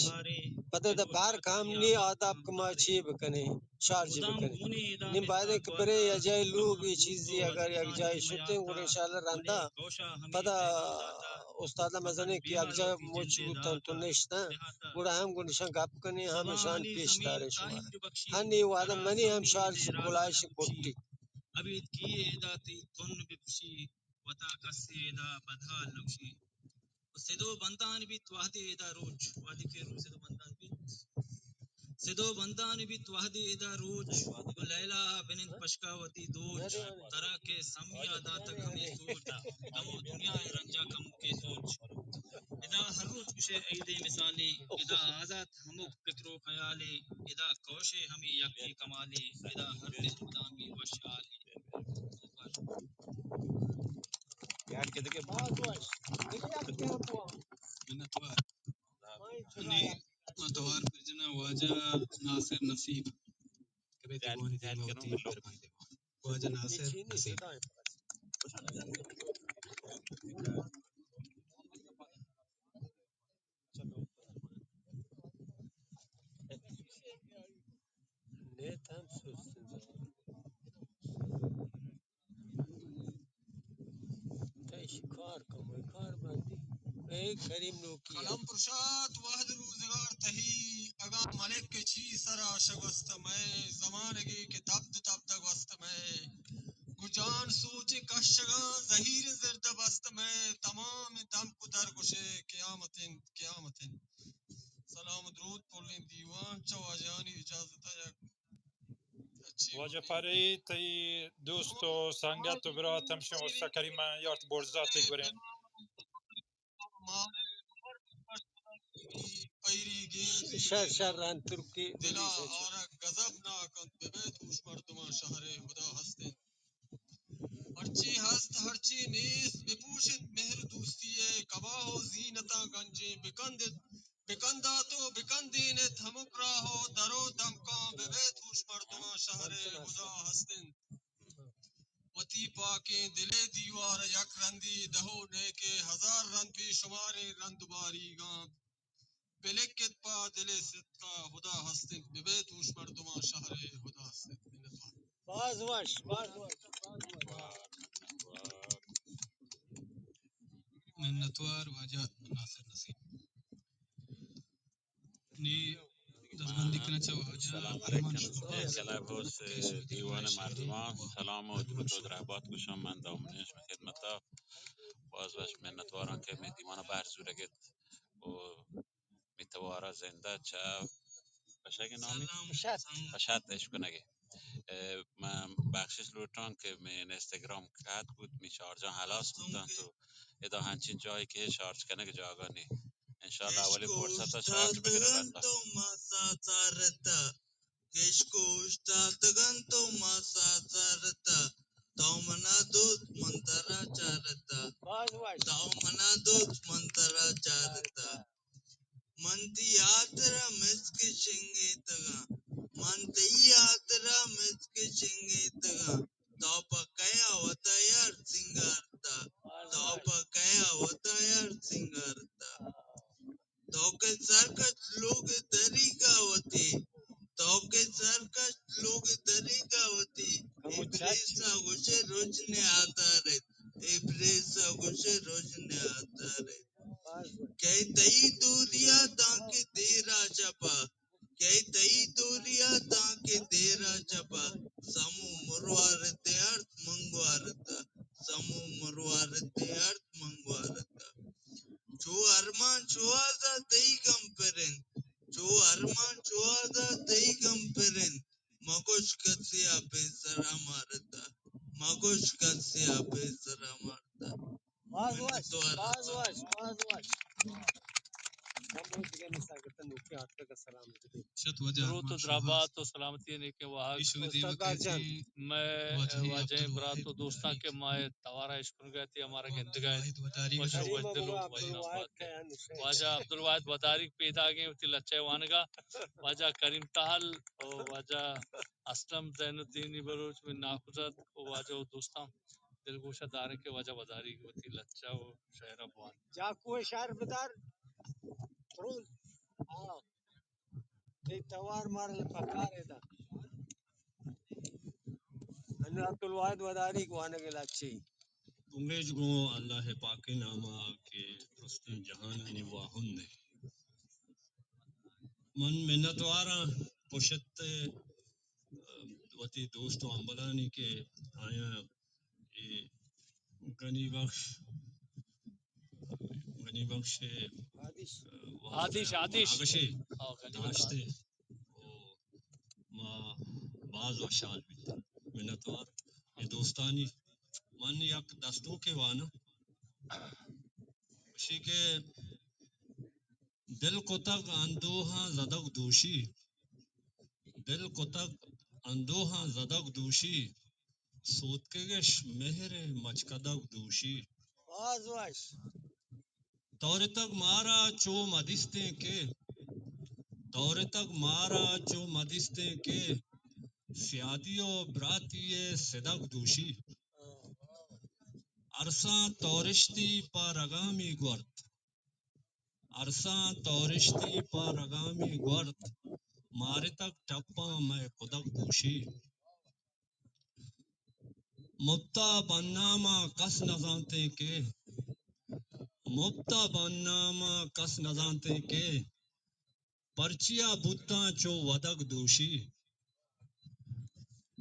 Speaker 3: پتہ دا بار کام نی آداب کما چی بکنے شارج بکنے نی بعد ایک برے یا جائے لوگ یہ چیزی اگر یک جائے شدیں اور انشاءاللہ رندہ پتہ استاد مزنے کی یک جائے موجود تو نشتا گوڑا ہم گنشان گپ کنے ہم شان پیش دارے شمارا ہنی وعدہ منی ہم شارج بلائش کوٹی
Speaker 5: ابھی کیے دا تی تن بپشی وطا کسی دا بدحال نوشی سدو بندان بیت وحدی دا روچ وحدی کے روح سدو بندان بیت سدو بندان بیت وحدی دا روچ لیلہ بنت پشکاوتی دوچ ترا کے سمیا دا تک ہمیں سوچ دمو دنیا رنجا کم کے سوچ ادا ہر روز کشے عید مثالی ادا آزاد ہمو فکر و خیالی ادا کوشے ہمیں یقی کمالی ادا ہر دل دامی وشالی
Speaker 2: منتوار انی متوار فرجنا واجہ ناصر نصیب کبھی دیوانی دیوتی بربان دیوان واجہ ناصر نصیب
Speaker 3: نیت ہم سوچتے ہیں شکار کموئی کار باندھی اے کریم نوکی
Speaker 9: قلم پرشاد واحد روزگار تہی اگا ملک کے چھی سرا شگوست میں زمانگی کے تبد تبد گوست میں گجان سوچ کشگاں ظہیر زرد بست میں تمام دم کو درگشے قیامتن سلام درود پولین دیوان چواجانی اجازت ہے اچھی
Speaker 4: واجه پاری تی دوست و سنگت و برات همشه و سکریم یارت برزاتی گورین
Speaker 9: پیری گیزی
Speaker 3: شر رن ترکی
Speaker 9: دلا آرک غضب ناکن ببے دوش مردمان شہر خدا ہستن ہرچی ہست ہرچی نیست بپوشت مہر دوستی کباہ و زینتا گنجے بکندت بکندہ تو بکندین تھمک راہو درو دمکاں بے بیت ہوش مردماں شہر خدا ہستن وتی پاکیں دلے دیوار یک رندی دہو نیکے ہزار رند بھی شمار رند باری گاں پلکت پا دلے صدقہ خدا ہستن بے بیت ہوش مردماں شہر خدا ہستن
Speaker 3: باز واش
Speaker 2: منتوار واجہ ناصر نسیم نی دزبندی کرنا چاہو واجہ
Speaker 10: السلام
Speaker 2: ایمان
Speaker 10: علیکم
Speaker 2: شما
Speaker 10: کلاب هوس دیوان مردمان سلام و درود و رحبات کشم من دامنش خدمتا باز باش منتواران که می دیمان بر زورگت و میتوارا زنده چه بشک نامی پشت اشکنگی من بخشش لوٹان که من اینستاگرام کات بود می شارجان حلاس بودن تو ادا هنچین جایی که شارج کنه که جاگا نی انشالله اولی فرصت شارج بگیره بنده
Speaker 7: Keshkoshtatganto masazarata Taumanadut mantara charata
Speaker 3: باز wash
Speaker 7: Taumanadut mantara charata Manti yatra miski chingitaga Manti yatra miski chingitaga Taupa kaya watayar singarta Taupa kaya watayar singarta Tauke sarkat log tariqa wati Tauke sarkat log tariqa wati Ibrisa gushe rojne aata ret Ibrisa gushe rojne aata ret Kay tayi duriya tanke tera chapa Kay tayi duriya tanke tera chapa Samu murwarete art mangwarata Samu murwarete art mangwarata Jo arman choaza tei comparen Jo arman choaza tei comparen Magosh katsi ape sara marata Magosh katsi ape sara marata
Speaker 3: باز wash
Speaker 7: Menatwar
Speaker 3: باز wash باز wash number دیگه ساگتن okay آتا کا سلام دیگه
Speaker 2: شت واجہ
Speaker 1: درود و
Speaker 2: ارمان شما
Speaker 1: درابات و سلامتی نے کے وہاں
Speaker 2: ایشو دی
Speaker 3: استاد بارجان
Speaker 2: وقتی
Speaker 1: میں
Speaker 2: واجہی
Speaker 1: واجہ برات
Speaker 2: عبدالواحد
Speaker 1: و دوستاں
Speaker 2: وداری
Speaker 1: کے مائے توارا عشق گئے تھی ہمارا گند گئے
Speaker 2: عبدالواحد وداری
Speaker 1: وشو
Speaker 2: گزاری
Speaker 3: کریم
Speaker 1: وجدلو
Speaker 3: بابا
Speaker 1: وجنا
Speaker 3: عبدالواحد
Speaker 1: بات ہے
Speaker 3: خیان شیخ
Speaker 1: واجہ عبدالواحد وداری پیدا گئے ہوتی لچے وانگا واجہ کریم تحل اور واجہ اسلم زین الدین بلوچ میں ناخذت اور واجہ و دوستاں دلگوشہ دارے کے واجہ وداری ہوتی لچا و شہر ابوان
Speaker 3: جاکو شهر بدار ترون دی توار مارل پکاره ده انو عبدالواحد وداری گوانے کے لاچی
Speaker 11: امیج گو اللہ پاک نامہ کے رستم جہان نواہن نے من منتوارا پشت وتی دوست و امبلانی کے آیا یہ غنی بخش
Speaker 3: حادث
Speaker 1: آدیش آدیش
Speaker 11: آگشے
Speaker 1: غنی
Speaker 11: داشتے ما باز و شال بیت منتوار یہ دوستانی من یک دستوں کے وانا اسی کے دل کو تک اندوہاں زدگ دوشی دل کو تک اندوہاں زدگ دوشی سوت کے گش مہر مچکدگ دوشی
Speaker 3: باز واش
Speaker 11: دور تک مارا چو مدستیں کے دور تک مارا چو مدستیں کے سیادی و براتی صدق دوشی عرصاں تورشتی پا رگامی گورت عرصاں تورشتی پا رگامی گورت مارے تک ٹپاں میں قدق دوشی مبتا بنامہ کس نزانتے کے مبتا بنامہ کس نزانتے کے پرچیا بتاں چو ودگ دوشی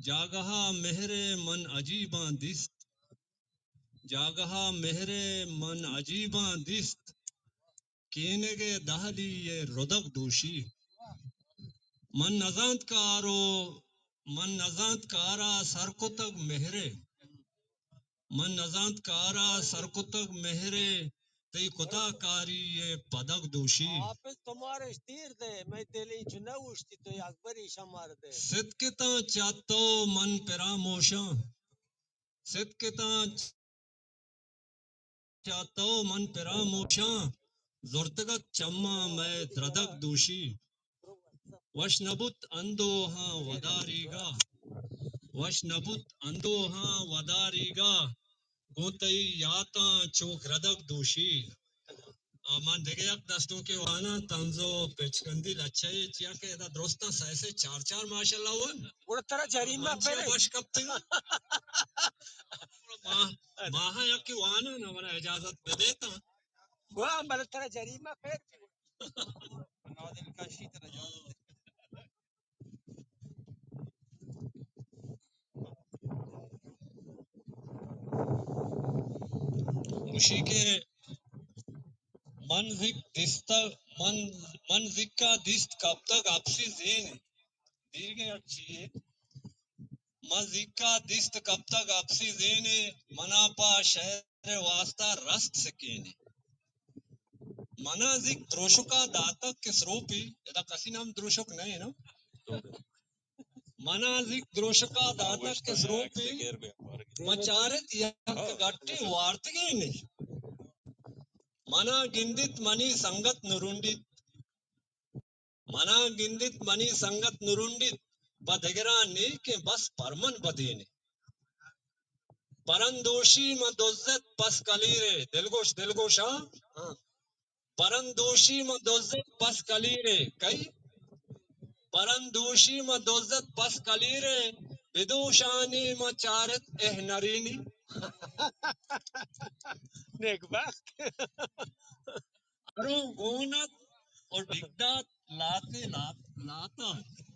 Speaker 11: جاگہا مہر من عجیباں دست جاگہا مہر من عجیباں دست کینگے دہلی یہ ردگ دوشی من نزانت کارا سرکتگ مہرے من نزانت کارا سرکتگ مہرے تی کتا کاری یہ پدگ دوشی
Speaker 3: حافظ تمہارے تیر دے میں تیلی چنہ اوشتی تو اکبری شمار دے
Speaker 11: صدقتاں چاتو من پراموشاں صدقتاں چاتو من پراموشاں زرتگت چما میں دردک دوشی وش نبت اندو ہاں وداریگا وش نبت اندو ہاں وداریگا گوتئی یاتا چوک ردک دوشی من دیگه یک دستوں کے وانا تنزو پچکندی لچھے چیا کہ دا درستا سائسے چار چار ماشاءاللہ ہوا
Speaker 3: Una tara jarima
Speaker 11: منچیا
Speaker 3: pere.
Speaker 11: باش کب تک ماہا یک کی وانا نا منا اجازت دے دیتا
Speaker 3: Gua ambala tara jarima pere.
Speaker 11: اسی کے من ذکا دست کب تک اپسی زین دیرگے اچھی ہے من ذکا دست کب تک اپسی زین منا پا شہر واسطہ رست سکینے منا ذک دروشکا داتک کس روپی ادا کسی نام دروشک نہیں نا منا ذک دروشکا داتک کس روپی مچارت یک گٹی وارتگینے منا گندت منی سنگت نرونڈت منا گندت منی سنگت نرونڈت بدگرانی کے بس پرمن بدینے پرندوشی ما دوزت پس کلیرے دلگوش ہاں پرندوشی ما دوزت پس کلیرے کئی پرندوشی ما دوزت پس کلیرے بدوشانی ما چارت احنرینی
Speaker 3: Nek bak.
Speaker 11: ارو گونت اور ڈگدات لاتے لاتا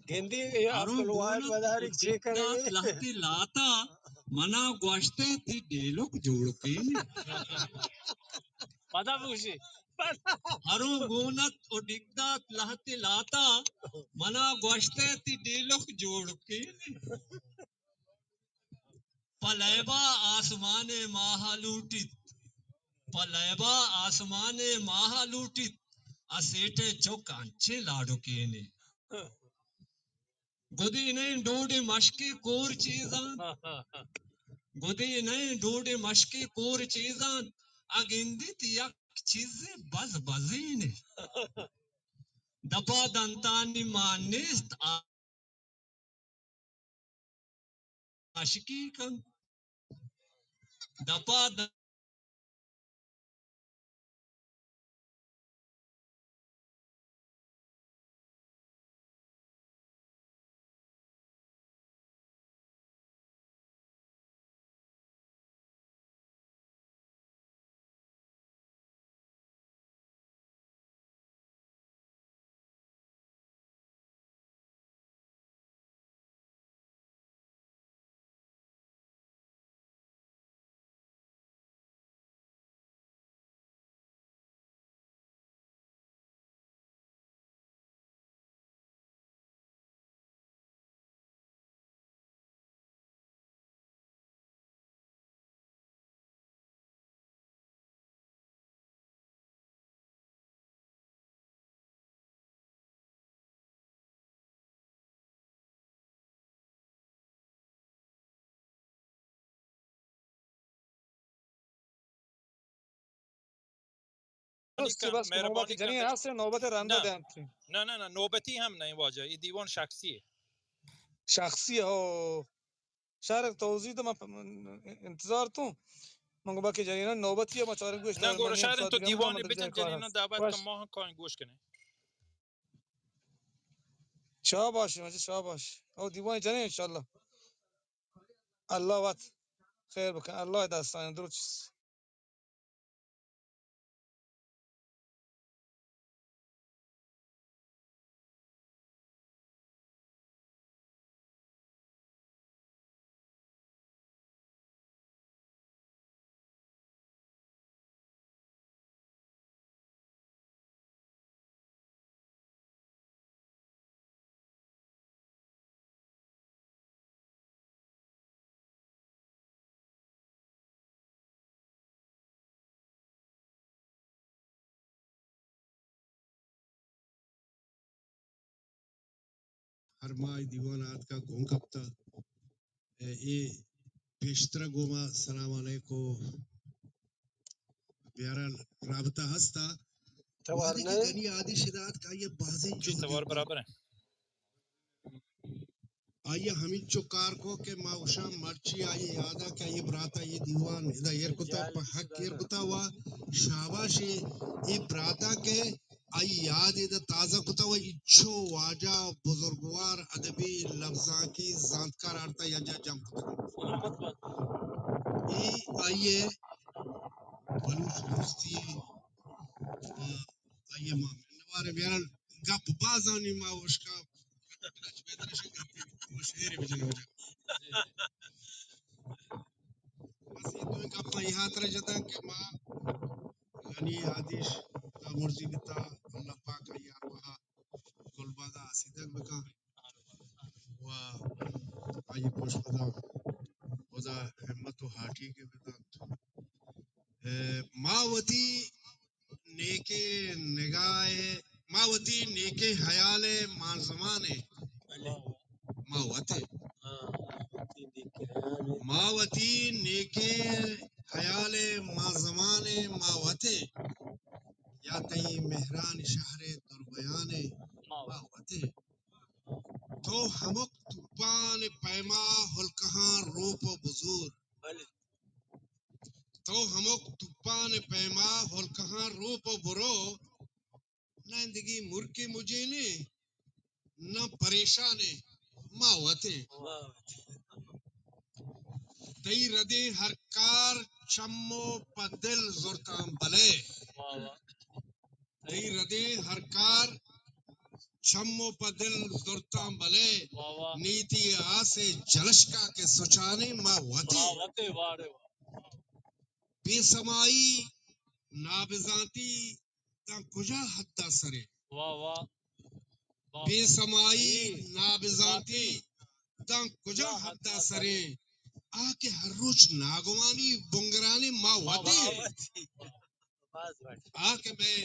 Speaker 3: Gendi
Speaker 11: ارو
Speaker 3: Abdul Wahid
Speaker 11: گونت اور
Speaker 3: Wadari che
Speaker 11: ڈگدات
Speaker 3: karege.
Speaker 11: لاتے لاتا منا گوشتے تی ڈیلوک جوڑ کے
Speaker 3: Pada bushi.
Speaker 11: ارو گونت اور ڈگدات لاتے لاتا منا گوشتے تی ڈیلوک جوڑ کے پلیبا آسمان ماہا لوٹت پلیبا آسمان ماہا لوٹت اسیٹے چوک انچے لاڈو کینے گدی نہیں ڈوڈی مشکی کور چیزاں گدی نہیں ڈوڈی مشکی کور چیزاں اگندت یک چیز بز بزینے دپا دنتانی مانیست عاشقی کن دپا
Speaker 4: مہربانی نه نه نه نوبتی هم نہیں واجه این دیوان شخصیه
Speaker 12: شخصی ہو شارک توضیح تو انتظار تو منگو باقی جنینا نوبتی ہے مچارن کو
Speaker 4: نه
Speaker 12: اشتار
Speaker 4: گوره
Speaker 12: منی
Speaker 4: شهر
Speaker 12: ساعت
Speaker 4: تو
Speaker 12: گم
Speaker 4: دیوانی
Speaker 12: مدد
Speaker 4: بتن
Speaker 12: جای کار
Speaker 4: جنینا
Speaker 12: هست
Speaker 4: دعوت
Speaker 12: باش
Speaker 4: کن ماه کن گوش کنه
Speaker 12: شاباش ماجی شاباش او دیوان جنین انشاءاللہ اللہ وات خیر بکن اللہ داستان درست
Speaker 7: Harmai diwanat ka gonkapta e peshtra goma salam alaikum بیارا رابطہ ہستا
Speaker 3: توار
Speaker 13: وادی کی
Speaker 3: نہیں
Speaker 13: گنی آدی شدات کا یہ بازیں
Speaker 4: جی
Speaker 13: جوہدی
Speaker 4: توار
Speaker 13: کو
Speaker 4: برابر ہیں
Speaker 13: آئیے ہمیں چکار کو کہ ماوشا مرچی آئیے یادا کہ یہ براتا یہ دیوان ادا یر کتا پا حق یر کتا وا شاباشی یہ براتا کے آئی یاد ادا تازہ کتا وا اچھو واجہ بزرگوار ادبی لفظاں کی زانتکار آرتا یا جا جم کتا یہ آئیے بلوچ دوستی آئیے ماں نوارے بیارن گپ بازانی ماوش کا مشہری بجن ہو جا بس یہ تو ایک اپنا یہاں ترہ جاتا ہے کہ ماں غنی آدیش تا مرزی بتا اللہ پاک یا وہا کل بادا آسیدک بکا و آئی پوش خدا خدا حمد و حاٹی کے بتا ماوتی نیکے نگاہ ماوتی نیکے حیال مان زمانے ماوتے ماوتی نیکے حیال ما زمان ماوتے یا تئی مہران شہر دربیان ماوتے تو ہمک طوفان پیما ہلکہاں روپ و بزور تو ہمک طوفان پیما ہلکہاں روپ و برو نندگی مرکی مجھے نے نہ پریشان ماوتے تئی ردے ہر کار چمو پدل زورتام بلے تئی ردے ہر کار چمو پدل زورتام بلے نیتی آسے جلشکا کے سچانے ماوتے بے سمائی نابزانتی تا کجا حد سرے بے سمائی نابزانتی تا کجا حد سرے آکے ہر روچ ناگوانی بنگرانے ماوتے آکے میں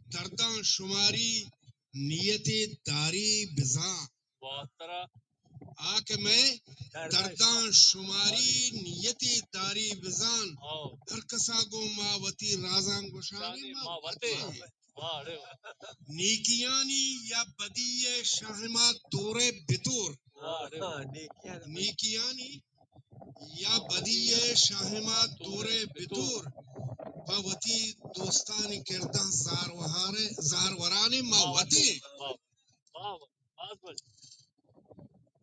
Speaker 13: درداں شماری نیت داری بزاں آکے میں درداں شماری نیت داری بزان ہر کسا گو ماوتی رازاں گوشانی ماوتے نیکیانی یا بدی شاہمہ دورے بطور نیکیانی یا بدی شاہمہ دورے بطور باوتی دوستانی کردہ زارورانی ماوتی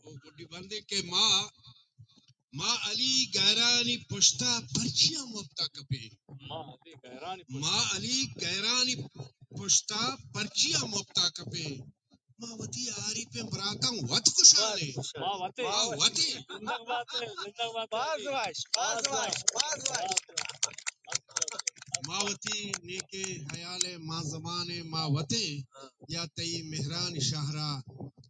Speaker 13: او گڈی بندے کے ماں علی گیرانی پشتا پرچیاں مبتا کپے ماں علی گیرانی پشتا پرچیاں مبتا کپے ماوتی آری پہ براتا وط کشانے ماوتی ماوتی نیکے حیال ماں زمانے ماوتی یا تئی مہران شاہرہ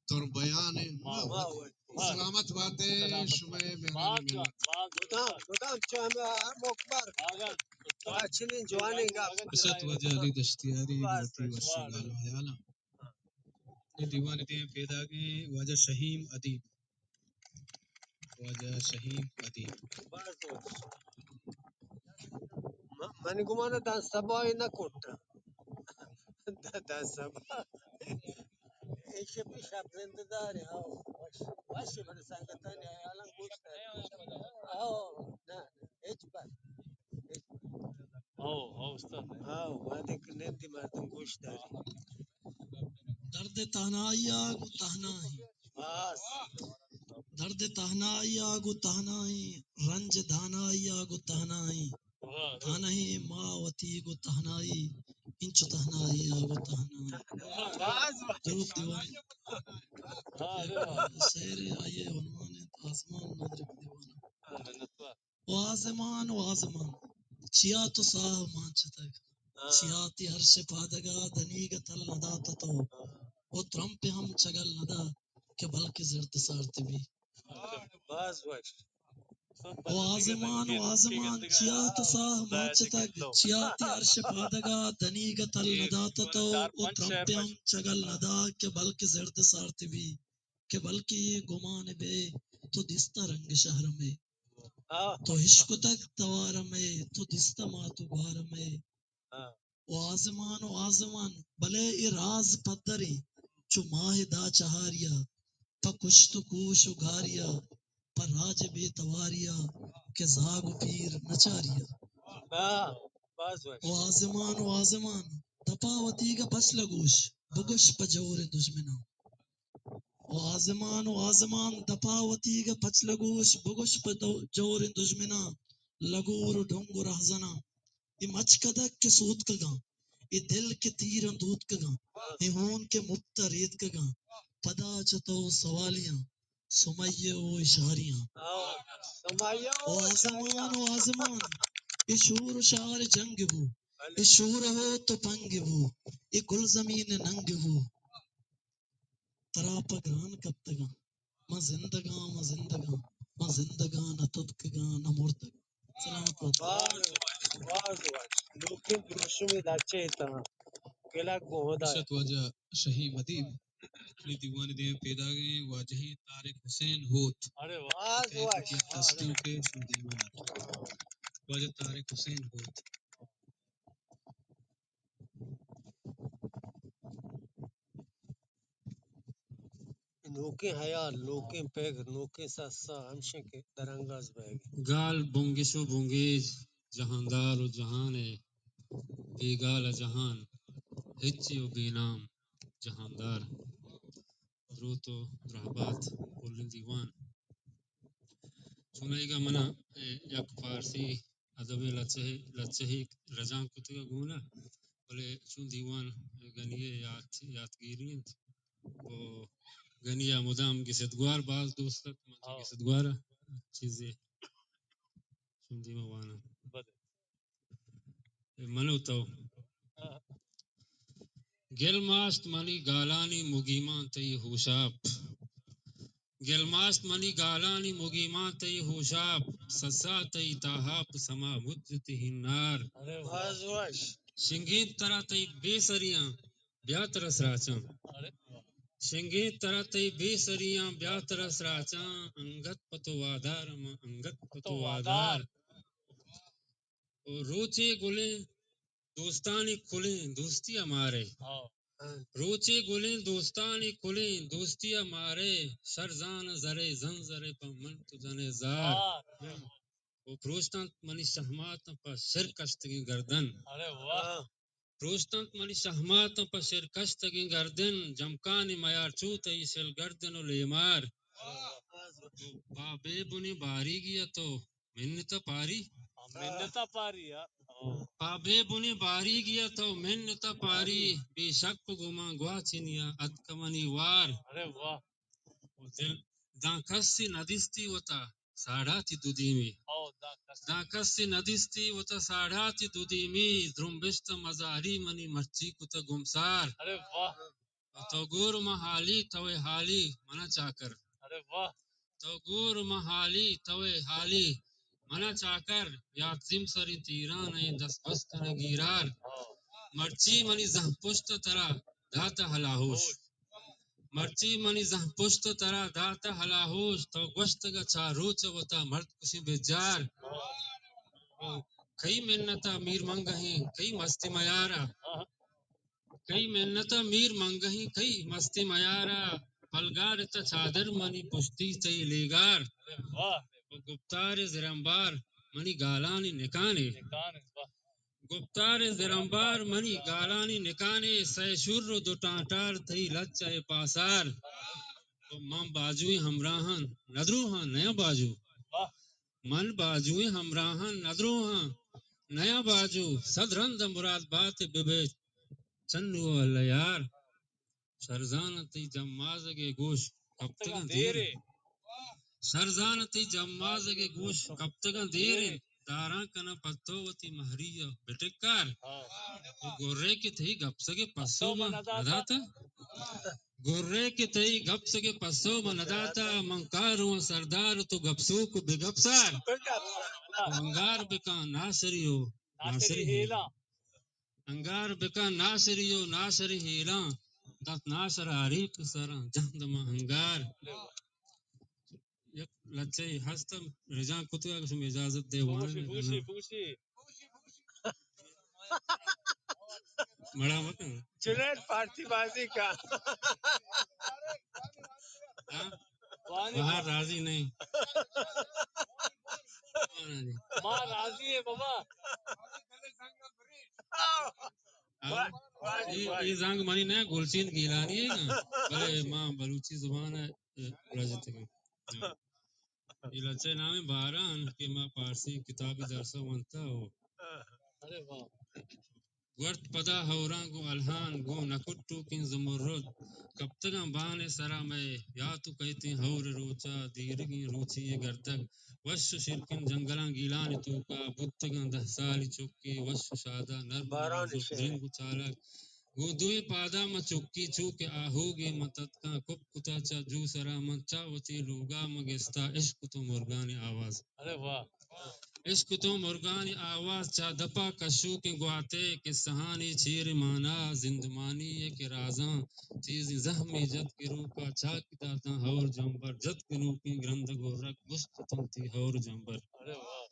Speaker 13: تر بیان ماوتی سلامت باتیں شمع مہران
Speaker 2: قصت وجہ علی دشتیاری موتی وشی گالو حیالا یہ دیوان دیں پیدا گئے واجہ شہیم ادیب واجہ شہیم ادیب
Speaker 3: من گمانا دا سبا نہ کوٹا دا سبا ایشے پیشا برنددار ہے واشی بڑا سانگتانی ہے الان گوشت ہے نا ایچ بار وادے کنندی مردم گوشت داری
Speaker 11: درد تہنائی آگو تہنائی درد تہنائی آگو تہنائی رنج دھانائی آگو تہنائی تہنائی ماوتی گو تہنائی انچ تہنائی آگو تہنائی درود دیوان سیر آئیے عنوان آسمان مدرک دیوانا وازمان وازمان چیا تو ساہ مانچتک چیاتی ہرش پادگا دنیگ تل نداتا تو وہ ترم پہ ہم چگل ندا کہ بلکہ زرد سارت بھی وازمان وازمان چیا تو ساہ مانچتک چیاتی ہرش پادگا دنیگ تل نداتا تو وہ ترم پہ ہم چگل ندا کہ بلکہ زرد سارت بھی کہ بلکہ یہ گمان بے تو دستا رنگ شہر میں تو عشق تک توار میں تو دستا ماتو گوار میں
Speaker 14: و آزمان بلے ای راز پدری چو ماہ دا چہاریا پکشت کوش و گاریا پر راج بے تواریا کہ زاگ و پیر نچاریا
Speaker 3: باز باش
Speaker 14: و آزمان دپاوتی کا پس لگوش بگش پجور دشمنا و آزمان دپاوتی کا پچ لگوش بگش پجور دشمنا لگور ڈھنگ رہزنا یہ مچ کدک کے سوت کگا یہ دل کے تیر اندوت کگا یہ ہون کے مبتا ریت کگا پدا چتو سوالیاں سمیہ و اشاریاں و آزمان یہ شور و شار جنگ ہو یہ شور ہو تو پنگ ہو یہ گل زمین ننگ ہو ترا پگران کب تگا ماں زندگاں نہ تدکگاں نہ مردگاں سلامت
Speaker 3: باز باش لوکن درشمی داچے تا کلاک بہدا
Speaker 2: ارشد واجہ شہی مدیب اپنی دیوان دے پیدا گئے واجہی طارق حسین ہوت
Speaker 1: ارے واہ
Speaker 3: باز
Speaker 2: کہہ
Speaker 3: باش
Speaker 2: کیا تصدیق کے سن دیوان واجہ طارق حسین ہوت
Speaker 3: نوکیں حیال لوکیں پیگ نوکیں ساسا ہمشہ کے درنگاز بیگ
Speaker 2: گال بونگشو بونگیج جہاندار و جہان ہے بیگال جہان ہچی و بینام جہاندار درود و رحبات کلن دیوان چونائی گا منا یک فارسی ادب لچہی رجان کتگا گونا بلے چون دیوان گنیے یادگیری انت وہ گنیا مدام گسدگوار بعض دوستت منچے گسدگوارا چیزیں چون دیوان وانا منو تو گل ماست منی گالانی مگیمان تی ہوشاپ گل ماست منی گالانی مگیمان تی ہوشاپ سسا تی تاہاپ سما مجتی ہنار
Speaker 3: باز باش
Speaker 2: شنگین ترا تی بے سریاں بیات رس راچاں شنگین ترا تی بے سریاں بیات رس راچاں انگت پتو وادار انگت پتو وادار اور روچے گلیں دوستانی کھلیں دوستی ہمارے روچے گلیں دوستانی کھلیں دوستی ہمارے شرزان زرے زنزرے پا من تو جنے زار وہ پروشتان منی شہمات پا شرکشتگی گردن پروشتان منی شہمات پا شرکشتگی گردن جمکانی میار چوتا ایسل گردن و لیمار بابے بنی باری گیا تو منتا پاری
Speaker 1: منتا پاری
Speaker 2: پابے بنی باری گیا تو منتا پاری بے شک گما گواچنیا اتکمنی وار
Speaker 1: ارے واہ
Speaker 2: دل دانکسی ندستی وتا ساڑھاتی دودیمی دانکسی ندستی وتا ساڑھاتی دودیمی درمبشت مزاری منی مرچی کتا گمسار
Speaker 1: ارے واہ
Speaker 2: تو گور محالی توے حالی منا چاکر
Speaker 1: ارے واہ
Speaker 2: تو گور محالی توے حالی منا چاکر یاد زم سری تیران ہے دس بستر گیرار مرچی منی زہ پشت ترا داتا ہلاہوش مرچی منی زہ پشت ترا داتا ہلاہوش تو گوشتگا چاروچ وتا مرد کسی بجار کئی منتا میر منگہیں کئی مستی میارا کئی منتا میر منگہیں کئی مستی میارا پلگار تا چادر منی پشتی تی لیگار
Speaker 1: واہ
Speaker 2: گپتار زرمبار منی گالانی نکانے گپتار زرمبار منی گالانی نکانے سہ شر دو ٹانٹار تھی لچے پاسار من باجوی ہمراہن ندروہاں نیا باجو من باجوی ہمراہن ندروہاں نیا باجو صدرند مراد بات ببے چنو اللہ یار شرزانتی جمازگے گوش کب تک دیرے شرزانتی جمازگے گوش کب تک دیرے داران کنا پتووتی مہریہ بٹکار گورے کی تھی گپ سگے پسو میں نداتا گورے کی تھی گپ سگے پسو میں نداتا منکاروں سردار تو گپسو کو بگپسار انگار بکا ناصریو ناصری ہیلا انگار بکا ناصریو ناصری ہیلا دت ناصر عریق سرا جہندم انگار یک لچے ہستم رجان کتگا کشم اجازت دے وان
Speaker 1: بوشی
Speaker 2: بڑا مت
Speaker 3: جنید پارٹی بازی کا
Speaker 2: باہر راضی نہیں
Speaker 1: ماں راضی ہے بابا
Speaker 2: یہ زنگ منی نہ گلچین گیلانی ہے نا بلے ماں بلوچی زبان ہے رجت کے یہ لچے نام باران کہ ماں پارسی کتابی درسہ ونتا ہو
Speaker 1: ارے واہ
Speaker 2: ورت پدا ہوران گو الہان گو نکٹو کن زمرد کب تگاں بان سرا میں یا تو کہتے ہور روچا دیرگی روچی گردگ وش شرکن جنگلاں گیلان تو کا بتگاں 10 سالی چکی وش شادا نرم
Speaker 3: باران
Speaker 2: نازک
Speaker 3: شہر
Speaker 2: جنگ چالک گو دوی پادا م چکی چوک آہوگے متت کا کپ کتا چا جو سرا من چاوتی لوگا مگستا عشق تو مرغان آواز
Speaker 1: ارے واہ
Speaker 2: عشق تو مرغان آواز چا دپا کشو کے گواتے کہ سہانی چیر مانا زندمانی ہے کہ رازاں چیز زخمی جت کے روپا چا کی داتا ہور جمبر جت کے نوکی گرند گورک مستتنتی ہور جمبر
Speaker 1: ارے واہ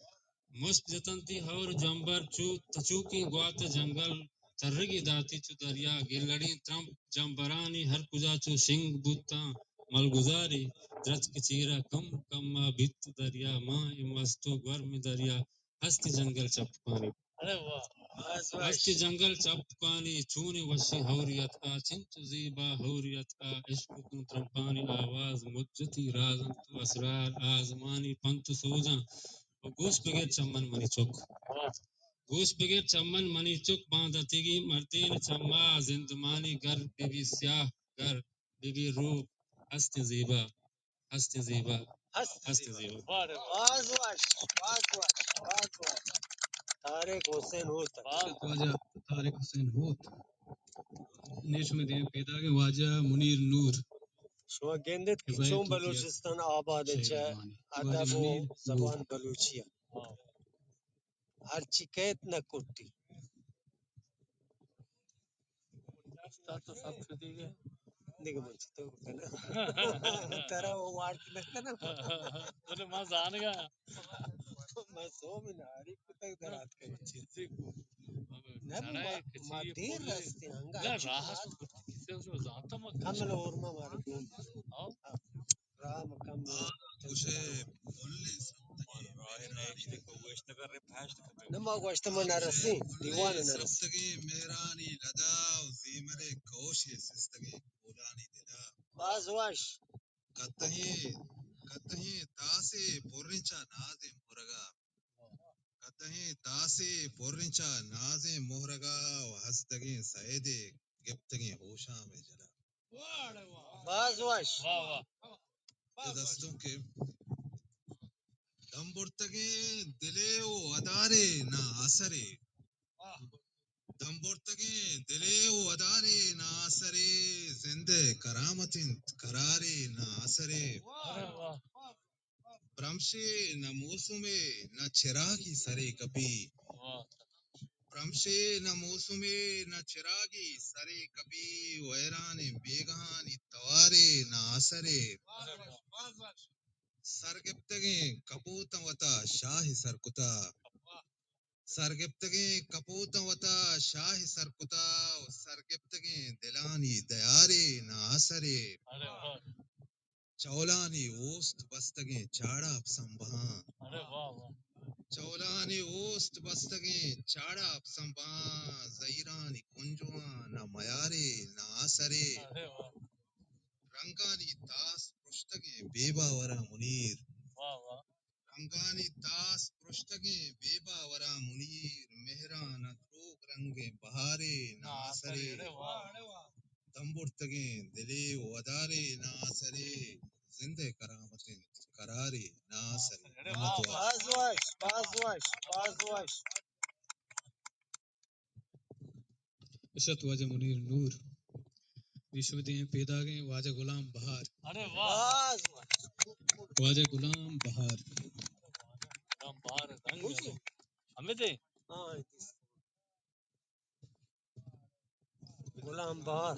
Speaker 2: مست جتنتی ہور جمبر چوکی گوات جنگل ترگی داتی چو دریا گلڑی ترمپ جمبرانی ہر کجا چو شنگ بوتا ملگزاری درچ کے چیرا کم کم بھت دریا ماں مستو گرم دریا ہستی جنگل چپکانی
Speaker 1: ارے واہ
Speaker 2: ہستی جنگل چپکانی چونی وشی ہوریت کا چنچو زیبا ہوریت کا عشق کو ترپانی آواز مجتی رازن تو اسرار آزمانی پنت سوجا گوش بغیر چمن منی چوک گوش بغیر چمن منی چک باندھتگی مردین چما زندمانی گر بی سیاہ گر بی روپ ہست زیبا ہست زیبا ہست زیبا
Speaker 1: واہ ارے واہ
Speaker 3: باز واش طارق حسین ہوتا
Speaker 1: واہ
Speaker 11: واجہ طارق حسین ہوت نیش میں دیں پیدا کے واجہ منیر نور
Speaker 3: شو گندت کی
Speaker 11: ہدایت
Speaker 3: چون
Speaker 11: تو کیا
Speaker 3: بلوچستان آباد
Speaker 11: شعر
Speaker 3: چا
Speaker 11: زمانی واجہ
Speaker 3: ادب و
Speaker 11: منیر نور
Speaker 3: زبان بلوچیا ہر چکیت نہ کٹی
Speaker 1: استاد تو سب چھٹی گئے
Speaker 3: دیکھ منچ تو کنا ترا وہ وارت نہ کنا
Speaker 1: تو میں جان گیا
Speaker 3: میں سو میں ناری کتا درات کر
Speaker 1: چیزیں کو
Speaker 3: نہ
Speaker 1: جانا ہے کسی
Speaker 3: مدیر
Speaker 1: پورے
Speaker 3: راستے ہنگا
Speaker 1: لا
Speaker 3: اچھی
Speaker 1: راہ
Speaker 3: بات
Speaker 1: کسی سے جانتا مت
Speaker 3: کمل اورما مار گوم
Speaker 1: او
Speaker 3: رام کم
Speaker 7: اسے بولنے سبتگی مہرانی
Speaker 3: نما گوشت من نرسی
Speaker 7: بولنے
Speaker 3: دیوان نرسی
Speaker 7: سبتگی مہرانی لدا و زیمر کوش سستگی بولانی دلا
Speaker 3: باز واش
Speaker 7: کتہیں تاسے پورنچا ناز مہرگا کتہیں تاسے پورنچا ناز مہرگا و ہستگی سعید گپتگی ہوشا میں جلا
Speaker 3: باز واش
Speaker 1: واہ واہ
Speaker 7: یہ دستوں کے دم برتگی دلے و ادارے نہ اثرے دم برتگی دلے و ادارے نہ اثرے زندے کرامت قرارے نہ اثرے
Speaker 1: ارے واہ
Speaker 7: پرمشے نہ موسمے نہ چراغی سرے کبھی
Speaker 1: واہ
Speaker 7: پرمشے نہ موسمے نہ چراغی سرے کبھی ویران بیگہانی توارے نہ اثرے سرگپتگیں کپوتاں وتا شاہ سرکتا سرگپتگیں کپوتاں وتا شاہ سرکتا سرگپتگیں دلانی دیارے نہ اثرے
Speaker 1: ارے واہ
Speaker 7: چولانی اوست بستگیں چاڑا سنبھاں
Speaker 1: ارے واہ واہ
Speaker 7: چولانی اوست بستگیں چاڑا سنبھاں زیرانی کنجواں نہ میارے نہ اثرے
Speaker 1: ارے واہ
Speaker 7: رنگانی تاس پرشتگیں بے باورا منیر
Speaker 1: واہ واہ
Speaker 7: رنگانی تاس پرشتگیں بے باورا منیر مہران دروگ رنگیں بہارے نہ آسرے
Speaker 1: ارے واہ
Speaker 7: دمبرتگیں دلے و ادارے نہ آسرے زندے کرامتیں قرارے نہ آسرے
Speaker 1: ارے
Speaker 7: نعمت
Speaker 1: واہ
Speaker 7: واہ
Speaker 3: باز واش
Speaker 11: اشت واجہ منیر نور وشو دیں پیدا گئے واجہ غلام بہار
Speaker 1: ارے واہ
Speaker 3: باز واش
Speaker 11: واجہ غلام بہار
Speaker 1: ہم باہر رنگ
Speaker 3: خوشی
Speaker 1: ہمیں دے
Speaker 3: ہاں غلام بہار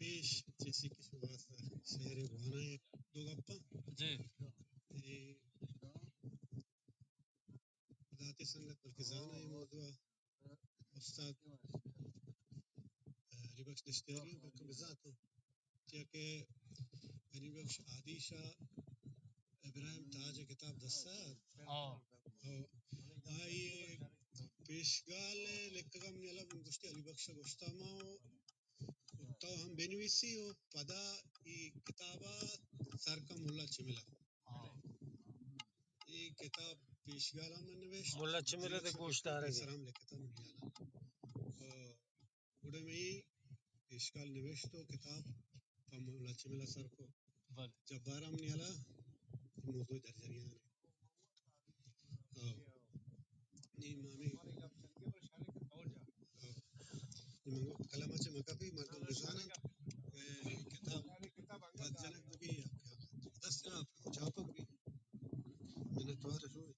Speaker 13: پیش جیسے کسی واسطہ شہر گوانا ہے دو گپا
Speaker 1: جی
Speaker 13: ذات سنگت پر خزانہ یہ موضوع استاد علی بخش دشتیری پر کمزات ہو کیا کہ علی بخش عادی شاہ ابراہیم تاج کتاب دستار آئی پیشگال لکگم نیلم گشتی علی بخش گشتامو تو ہم بنویسی ہو پدا ای کتابہ سرکا ملا چملا ای کتاب پیشگالا من نوشت
Speaker 3: ملا چملہ دے گوشتار ہے
Speaker 13: سرام لکتا من یالا اڑے میں پیشگال نوشتو کتاب پا ملا چملا سر کو جب بارا من یالا موضوع در جریان ہے نی مامی کلمہ چے مکفی مردم بزانا کتاب بات جنک بھی دس سنہ چاپک بھی محنت وار شوئی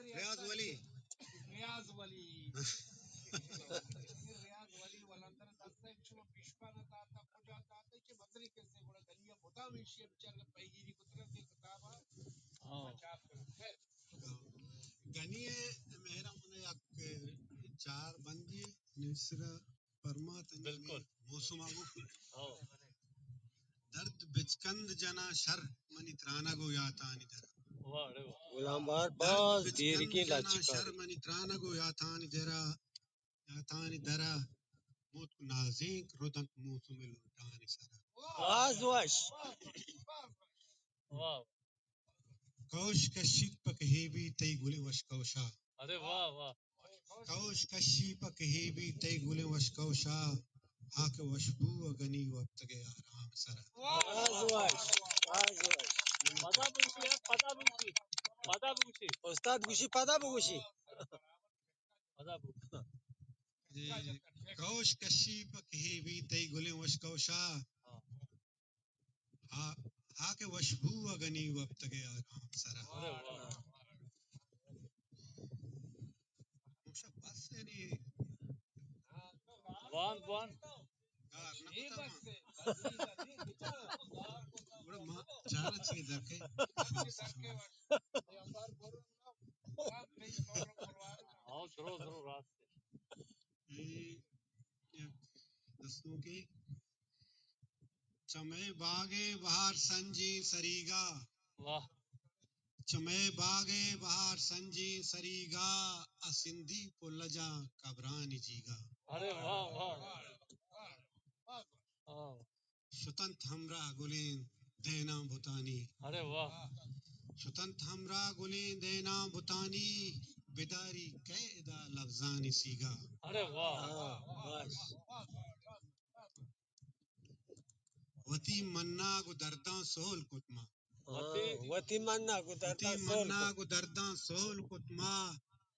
Speaker 13: ریاض ولی
Speaker 9: ریاض ولی ریاض ولی ولندر دستے چلو پیشپانا تا کجا تا کہ مدری کیسے بڑا گلیا مدا میشی بچار کا پیگیری کتر کے کتابا چاپ کر
Speaker 13: گنی میرا من یک چار بندی نسر پرمات
Speaker 1: بالکل
Speaker 13: موسم آگو درد بچکند جنا شر منی ترانا گو یاتانی در
Speaker 3: غلام بار باز دیر کی لاچکا
Speaker 13: شر منی ترانا گو یاتانی درا یاتانی درا موت کو نازک رودنت موسم لوٹانی سرا
Speaker 3: باز واش
Speaker 13: کوش کشید پک ہیبی تی گلی وشکوشا
Speaker 1: ارے واہ واہ
Speaker 13: کوش کشی پک ہیبی تی گلی وشکوشا ہاک وشبو گنی وقتگے آرام سرا
Speaker 3: باز واش
Speaker 1: پتا بوشی
Speaker 3: استاد گوشی پدا بگوشی
Speaker 13: کوش کشی پک ہیبی تی گلی وشکوشا ہاک وشبو گنی وقتگے آرام سرا موشا بس یعنی
Speaker 1: وان
Speaker 13: گار نکتا بڑا ماں چانا چیئے درکے
Speaker 1: ضرور رات سے
Speaker 13: دستوں کی چمے باغے بہار سنجی سریگا
Speaker 1: واہ
Speaker 13: چمے باغے بہار سنجی سریگا اسندی پلجا کبرانی جیگا
Speaker 1: ارے واہ واہ
Speaker 13: شتنت ہمراہ گلین دینا بھتانی
Speaker 1: ارے واہ
Speaker 13: شتنت ہمراہ گلین دینا بھتانی بیداری قیدہ لفظانی سیگا
Speaker 1: ارے واہ
Speaker 13: وتی منا کو درداں سول کتما
Speaker 3: وتی منا کو
Speaker 13: درداں سول کتما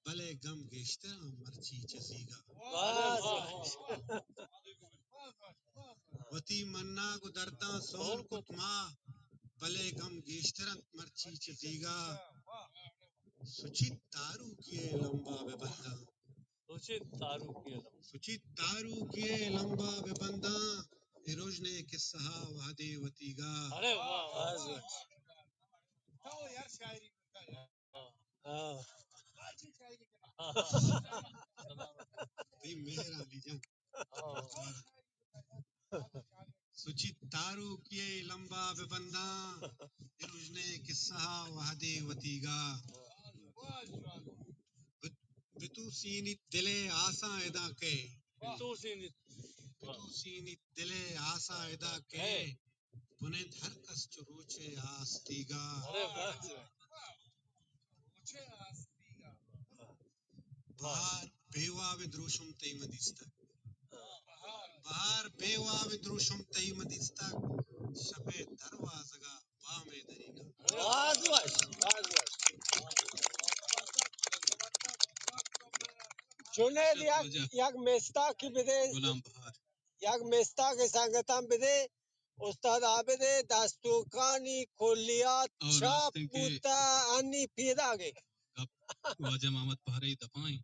Speaker 13: بلے غم گشتر مرچی چسیگا وتی منا کو درداں سول کتما بلے غم گشتر مرچی چسیگا سچت تارو کیے لمبا بے بندہ سچت تارو کیے لمبا بے بندہ روجنے کے سہا وحدے وتیگا
Speaker 1: ارے واہ
Speaker 9: یار شاعری
Speaker 13: مہر علی جان سچت تارو کیے لمبا بے بندہ روجنے کے سہا وحدے وتیگا بتو سینی دلے آساں ادا کے بتو سینی دلے آساں ادا کے بنت ہر کس چروچے آستیگا بہار بیوا ودروشم تی مدیستک بہار بیوا ودروشم تی مدیستک شبے دروازگا بامے دریگا
Speaker 3: جنید یک میستا کی بده
Speaker 13: غلام بہار
Speaker 3: یک مستاق سنگتان بده استاد عابد دستوکانی کلیات
Speaker 11: اور
Speaker 3: چاپ
Speaker 11: راستے کے
Speaker 3: بوتا انی پیدا گئے
Speaker 11: خواجہ محمد پہرئی دفائیں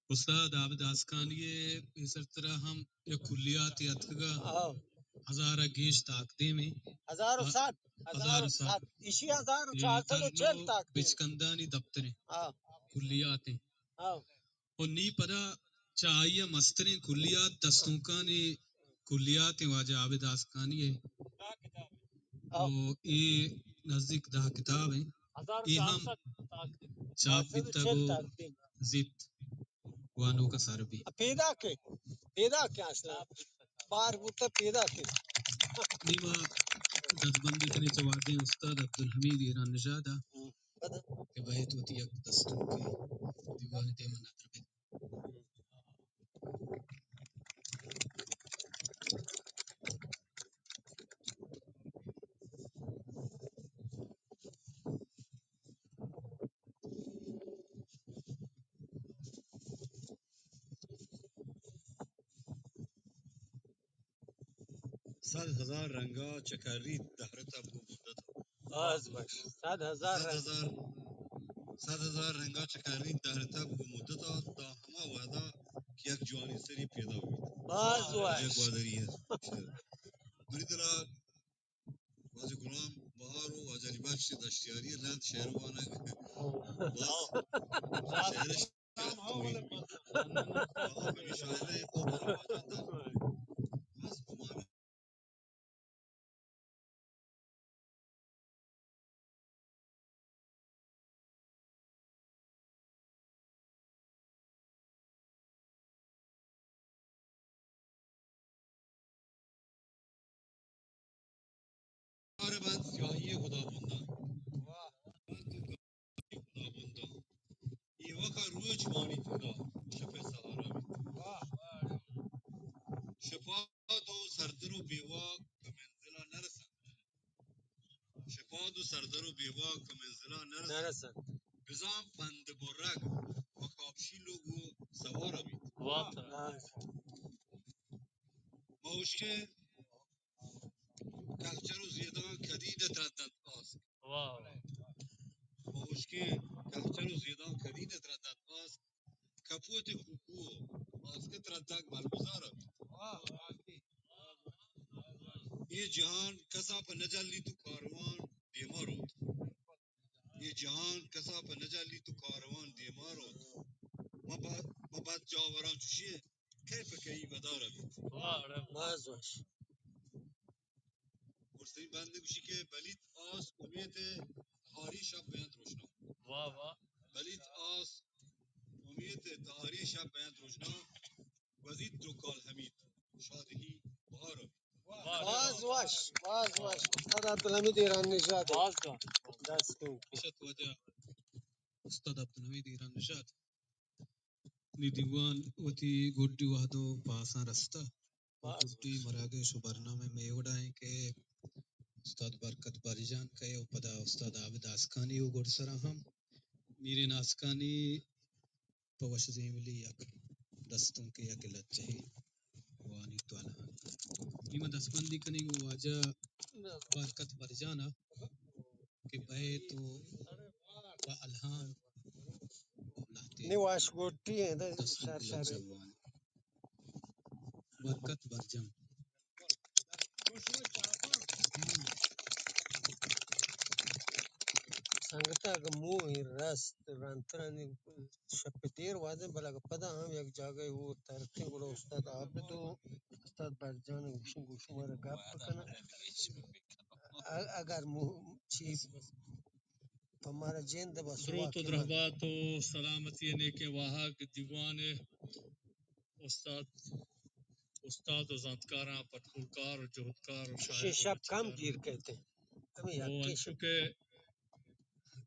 Speaker 11: استاد عابد آسکانی پیسر طرح ہم یا کلیات یا تھگا ہزارہ گیش تاکتے میں
Speaker 3: 1060 1060 اسی 1440 تک
Speaker 11: بچکندانی دفتریں کلیاتیں اور نی پدا چاہیے مستریں کلیات دستوکانی کلیات واجہ عابد آسکانی ہے یہ نزدیک 10 کتاب ہیں یہ ہم چاپ بیتا گو زیت وانو کا سر بھی
Speaker 3: پیدا کے اصلا بار بوتا پیدا کے
Speaker 11: نیما دزبندی کنے چوادیں استاد عبدالحمید ایران نژادہ کہ بہت ہوتی یک دستور کے دیوان دیمن ادربی
Speaker 15: صد ہزار رنگا چکری دہرتا بو مدت
Speaker 3: باز باش
Speaker 15: 100,000 رنگا چکری دہرتا بو مدت دا ہما وعدہ کہ یک جوانی سری پیدا ہوئی
Speaker 3: باز باش
Speaker 15: ایک وادری ہے مری دلا واجہ غلام بہار و واجہ علی بخش دشتیاری رند شہروانا باز شہر شاہد ہوئی وہاں پہ مشاعرے کو برواجہ تھا بس ہمارے بند چاہیے خدا بندہ خدا بندہ یہ وقت روح جوانی خدا شفا سہارا شفا دو سردر و بیواق کا منزلہ نرسن شفا دو سردر و بیواق کا منزلہ نرسن بزام پند برگ و خوابشی لوگو سوارا بھی موشکے کلچر و زیدان کدید تردد آسک موشکے کلچر و زیدان کدید تردد آسک کپوت خوکو آسک تردد ملمزارا بھی یہ جہان کسا پہ نجلی تو کاروان دیما رو یہ جہان کسا پہ نجلی تو کاروان دیما رو مباد جاوران چوشیے کیف کئی بدارا بھی
Speaker 3: باز باش
Speaker 15: اور صحیح بندے کشی کے بلیت آس امید تہاری شب بیند روشنا بلیت آس امید تہاری شب بیند روشنا وزید درکال حمید شادہی بہارا
Speaker 3: باز باش استاد عبدالحمید ایران نژاد دست کن
Speaker 11: شت وجہ استاد عبدالحمید ایران نژاد نی دیوان وتی گڈی وحدو پاساں رستا گڈی مراگے شو برنامے میں اڑائیں کہ استاد برکت باری جان کہے او پدا استاد عابد آسکانی او گڈ سرا ہم میرے ناسکانی پوش زیملی یک دستوں کے یک لچہی وانی تو الہان ایمہ دستبندی کنی گو واجہ برکت باری جانا کہ بہے تو با الہان
Speaker 3: نی واش گوٹی ہے
Speaker 11: دستوں کے لچہوان برکت بر جان
Speaker 3: سنگتا کہ مو ہی رست رانترانی شپتیر وادن بلکہ پدا ہم یک جاگہ وہ ترقی گلو استاد عابدو استاد برجان گوشن مارا گپ بکنا اگر مو چیز ہمارا جند بس
Speaker 1: درود و درحبات و سلامتی نیک واہگ دیوان استاد و زانتکاراں پٹھولکار و جہدکار و شاعر
Speaker 3: شب کم گیر کہتے ہیں
Speaker 1: چونکہ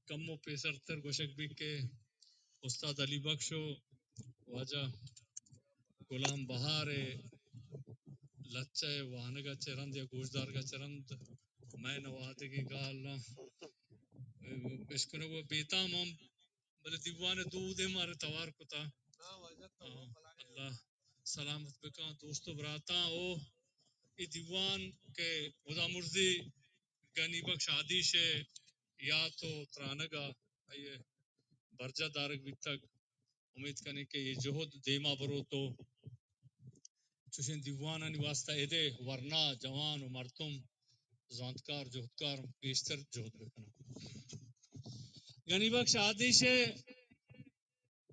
Speaker 1: کم و پیسر تر گوشک بھی کہ استاد علی بخش و واجہ غلام بہار لچہ وانگا چرند یا گوشدار کا چرند میں نوادگی گالنا بشکنے وہ بیتام ہم بلے دیوان دو دے مارے توار کتا اللہ سلامت بکا دوستو براتا او ای دیوان کے خدا مرضی گنی بخش عادیش یا تو ترانگا یہ برجہ دارک بھی تک امید کرنے کہ یہ جہد دیما برو تو چوشن دیوانا نی واسطہ ایدے ورنہ جوان و مردم زانتکار جہدکار بیشتر جہد بکنا گنی بخش عادیش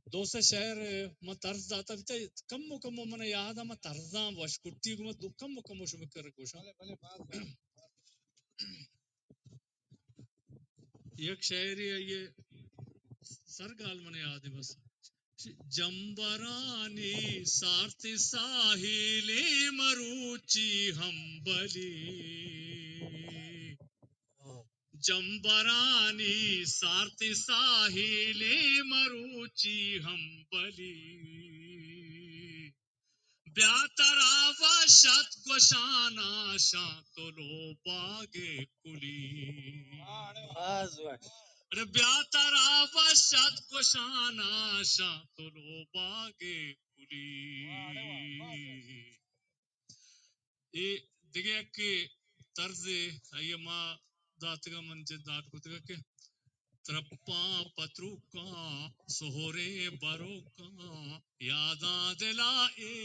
Speaker 1: دوسرے شہر میں طرز داتا بھی کم و کم من یاد ہے میں طرزاں وش کٹی کو میں کم و کم شو کر کوشا یک شہری ہے یہ سرگال من یاد ہے بس جمبرانی سارتی ساحلی مروچی ہمبلی جمبرانی سارتی ساحلی مروچی ہمبلی بیاترا وشت گشانا شاتلو باگے کلی ارے بیاترا وشت گشانا شاتلو باگے کلی یہ دیکھے کہ طرز یہ ماں داتگا منجد دات کتگا کہ ترپا پترو کا سہورے برو کا یاداں دلا اے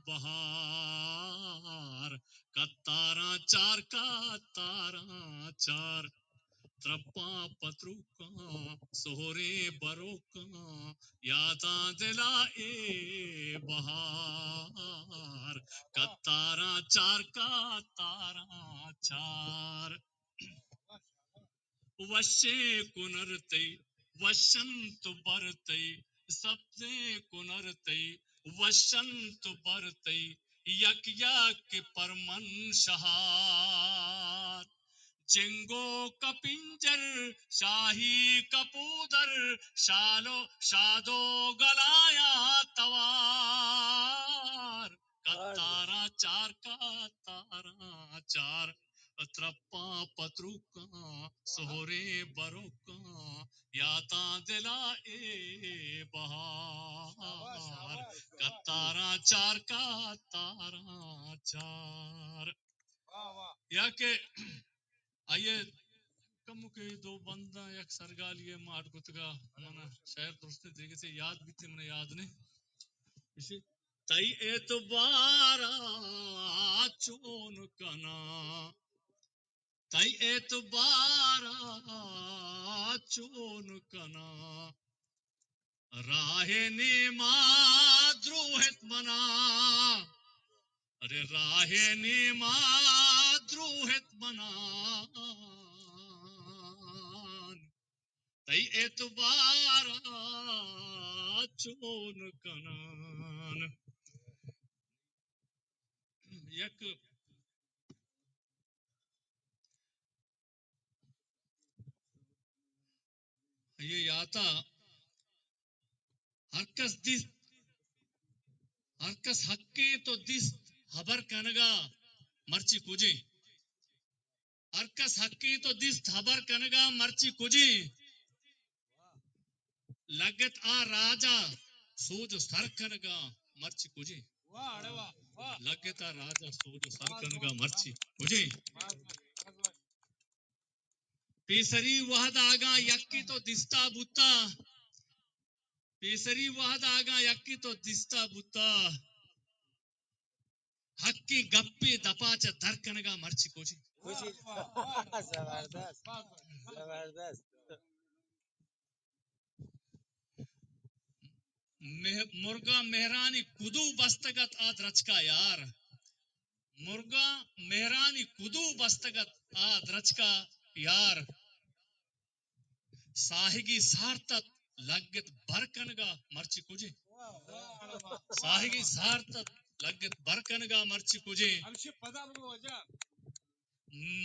Speaker 1: بہار کتارا چار کا تارا چار ترپا پترو کا سہورے برو کا یاداں دلا اے بہار کتارا چار کا تارا چار وشے کنرتے وشنت برتے سبزے کنرتے وشنت برتے یک یک پرمن شہار جنگو کپنجر شاہی کپودر شادو گلایا توار کتارا چار کا تارا چار ترپا پترو کا سہورے برو کا یاتا دلا اے بہار کتارا چار کا تارا چار یا کہ آئیے کم کے دو بندہ یک سرگالیے ماٹ گتگا منا شہر درستے دیکھے سے یاد بھی تھے منہ یاد نہیں اسی تائی اعتبارا چون کنا تائی اعتبارا چون کنا راہ نیما دروہت منا ارے راہ نیما دروہت منا تائی اعتبارا چون کنان یک یہ یاتا ہر کس حقے تو دست خبر کنگا مرچی کجے ہر کس حقے تو دست خبر کنگا مرچی کجے لگت آ راجا سوج سر کنگا مرچی کجے لگت آ راجا سوج سر کنگا مرچی کجے پیسری وحد آگا یکی تو دستا بوتا پیسری وحد آگا یکی تو دستا بوتا حق کی گپی دپاچ درکنگا مرچی کوچی
Speaker 3: زبردست زبردست
Speaker 1: مرگا مہرانی کدو بستگت آد رچکا یار مرگا مہرانی کدو بستگت آد رچکا یار ساہگی سارتت لگت برکنگا مرچی کجے ساہگی سارتت لگت برکنگا مرچی کجے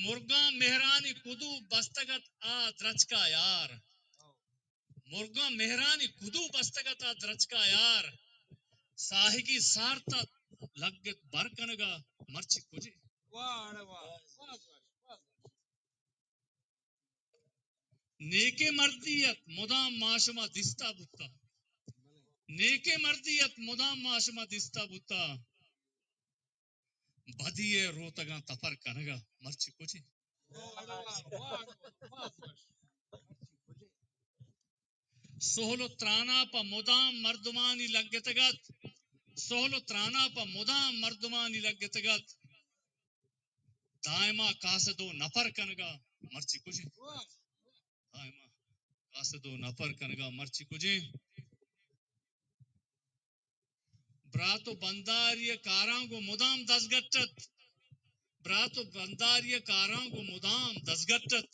Speaker 1: مرگا مہرانی کدو بستگت آد رچکا یار مرگا مہرانی کدو بستگت آد رچکا یار ساہگی سارتت لگت برکنگا مرچی کجے نیک مردیت مدام معاشمہ دستا بتا
Speaker 16: نیک مردیت مدام معاشمہ دستا بوتا بدیے روتگاں تفر کنگا مرچی کچھ سہلو ترانا پا مدام مردمانی لگتگت سہلو ترانا پا مدام مردمانی لگتگت دائما قاصدو نفر کنگا مرچی کچھ دائما قاصدو نفر کنگا مرچی کچھ براتو بنداری کارانگو مدام دزگٹت براتو بنداری کارانگو مدام دزگٹت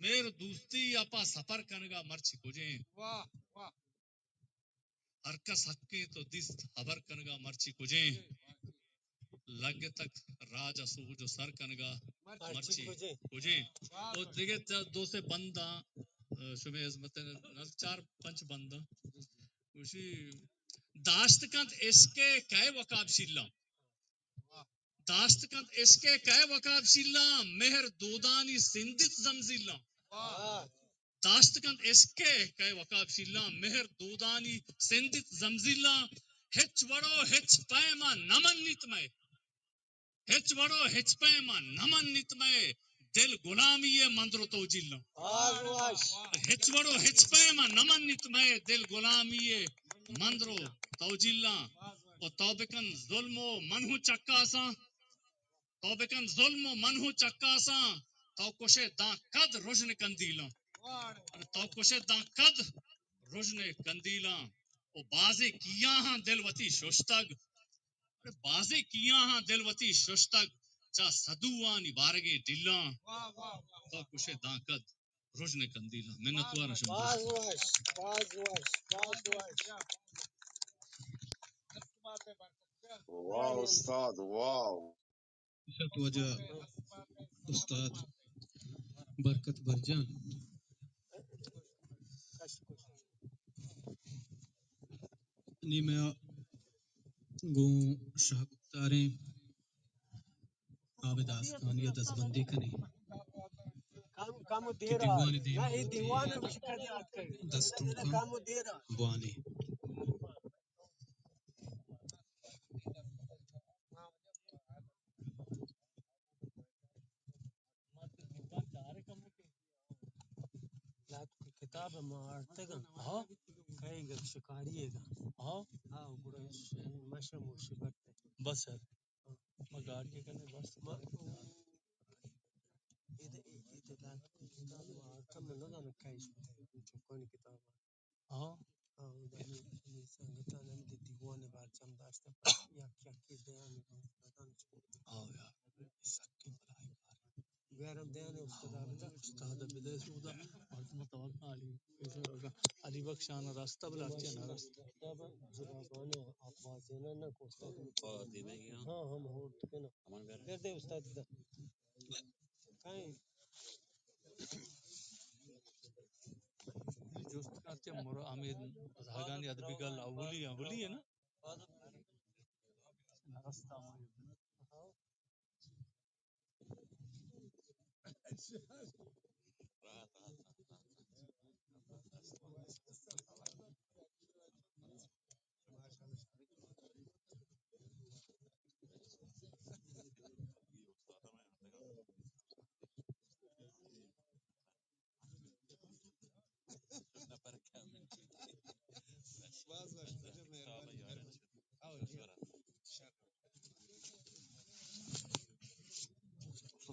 Speaker 16: میرے دوستی اپا سفر کنگا مرچی کجیں ہر کس حقیں تو دست خبر کنگا مرچی کجیں لگ تک راج سوجو سر کنگا مرچی کجیں اور دیگه دو سے بندہ شبہ عظمت چار پنچ بندہ اسی داشت کند اس کے کئے وقاب شیلہ داشت کند اس کے کئے وقاب شیلہ مہر دودانی سندت زمزیلہ داشت کند اس کے کئے وقاب شیلہ مہر دودانی سندت زمزیلہ ہچ وڑو ہچ پیما نمن نیتمے ہچ وڑو ہچ پیما نمن نیتمے دل غلامی مندرو تو جیلہ ہچ وڑو ہچ پیما نمن نیتمے دل غلامی مندرو تو جیلہ و توبکن ظلم و منہو چکاساں توبکن ظلم و منہو چکاساں تو کشے داں قد رجن کندیلاں تو کشے داں قد رجن کندیلاں و بازی کیاں ہاں دلوتی ششتگ بازی کیاں ہاں دلوتی ششتگ چا صدوانی بارگے ڈلاں تو کشے داں قد رجن کندیلاں منتوارا
Speaker 17: واو استاد واو
Speaker 2: وجہ استاد برکت برجان نیمہ گو شاہ تاریں عابد آستانی دستبندی کنے کہ دیوان دیوان دستوں کا بوانے
Speaker 3: کتاب مارتے گا ہاں کہیں گا شکاری ہے گا ہاں ہاں بڑا مشر مرشی کرتے بس ہے مگاڑ کے کرنے بس کتاب مارتا میں نہ جانا کہیں چھپانی کتاب ہاں ہاں سنگتا نے دیوان بار چم داشتا یا کیا کی دیان ہاں یار سکی بلائے غیرم دیان استاد بلے سودا متوقع علی بخشان راستہ بلاچے نا راستہ کتاب زبانه آوازینا نہ کو استاد ہاں ہم ہوت کے نا پھر دے استاد دا کہیں جوست کرتے مر امید ہاگانی ادبی گل اولی ہے نا راستہ ہاں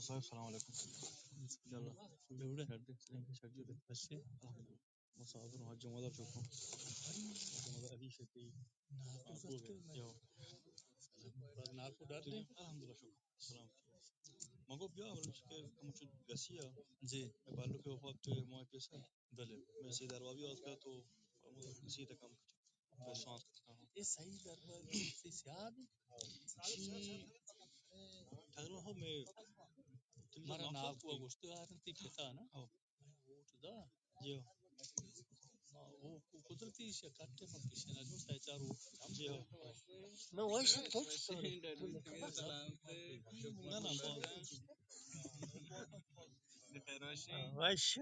Speaker 1: صاحب السلام علیکم چلو بیوڑے ہر دے چھڑ جو بچے مصابر حج مدر چوکو مدر ابھی شکی یو ناکو ڈر دے الحمدللہ شکر السلام مگو بیا ورش کے کمچ گسیا جی میں بالو کے وقت موے پیسا بلے میں سی درواوی اس کا تو سی تک کم یہ صحیح درواوی سی سیاد جی ٹھہرو ہو میں مارا ناکو اگست آرن تی پتا نا اوٹ دا جو وہ قدرتی شکاتے میں پیچھے نہ جو سہچار ہو جی ہو میں ویسے تو نہ نہ ویسے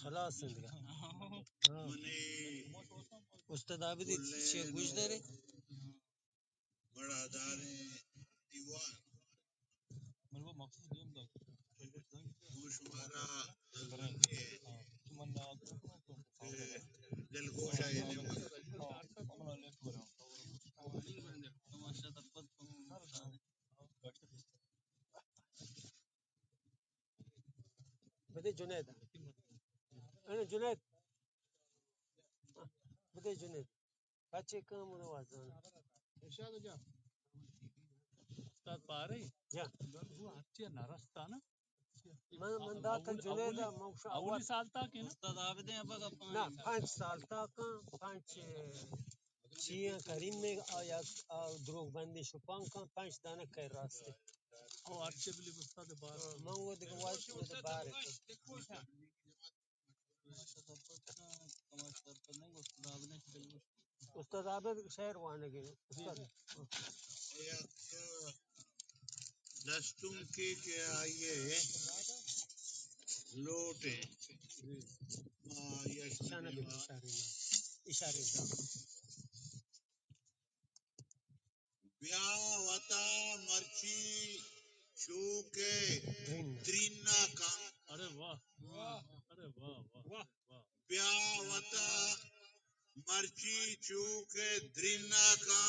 Speaker 3: خلاص عندك استاذ عابد شيء گوش داره
Speaker 15: بڑا دارے دیوان شمارا دل گوشا یہ
Speaker 3: بدي جنيد انا جنيد بدي جنيد بچے کام روازان ارشاد جا
Speaker 1: استاد پاري
Speaker 3: جا
Speaker 1: هو هرچی نرستا نا
Speaker 3: من ذاك الجنيد موشا
Speaker 1: اولي سال تک ہے نا
Speaker 5: استاد عابد ہیں ابا
Speaker 3: نا 5 سال تک 5 چیاں کریم میں آیا دروغ بندی شپان کا 5 دانہ کر راستے
Speaker 1: او هرچی بلی استاد بار
Speaker 3: من وہ دیگه واش وہ بارے استاد عابد شہر وانے گئے استاد
Speaker 15: دستوں کے آئیے لوٹے
Speaker 3: اشارے
Speaker 15: بیا وطا مرچی چوکے درینا کا
Speaker 1: ارے واہ ارے واہ واہ واہ
Speaker 15: بیا وطا مرچی چوکے درینا کا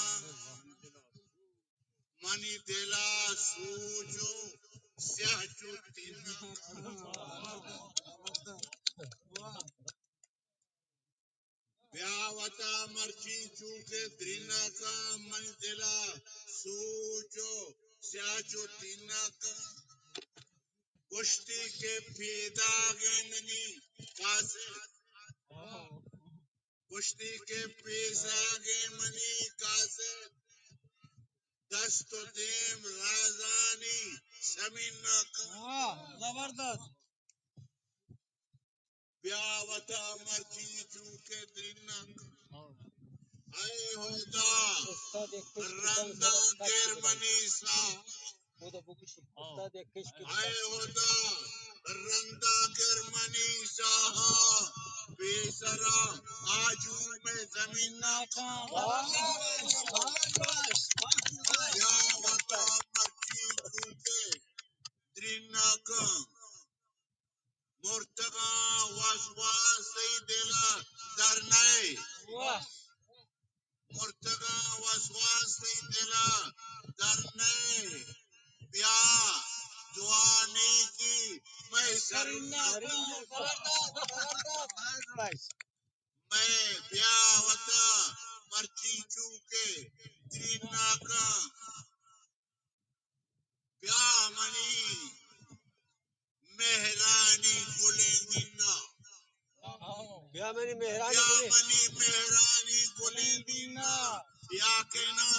Speaker 15: منی دلا سوچو سیاہ چوتینا بیا وطا مرچی چوکے درینا کا منی دلا سوچو سیاہ چوتینا کا کشتی کے پیدا گے منی کاسے کشتی کے پیسا گے منی کاسے دست و دیم رازانی سمینا کا
Speaker 3: زبردست
Speaker 15: بیا وطا مرچی چوکے درینا کا اے ہودا رندا گیر منی سا اے ہودا رندا گیر منی سا بیسرا آجو میں زمین کا بیا وطا مرچی چوکے درینا کا مرتقا واسواس سیدلا درنائے مرتقا واسواس سیدلا درنائے بیا دعانی کی میں سرنا میں بیا وطا مرچی چوکے درینا کا بیا منی مہرانی گلے دینا
Speaker 3: بیا منی
Speaker 15: مہرانی گلے دینا یا کہ نا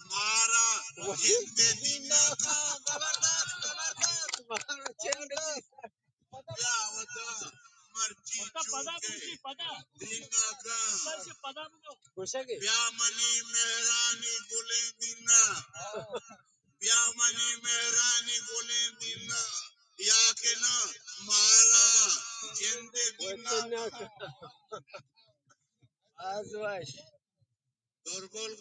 Speaker 15: مارا جند دینا کا بیا وطا مرچی چوکے دینا کا بیا منی مہرانی گلے دینا بیا منی مہرانی گلے دینا یا کہ نا مارا جند دینا درگل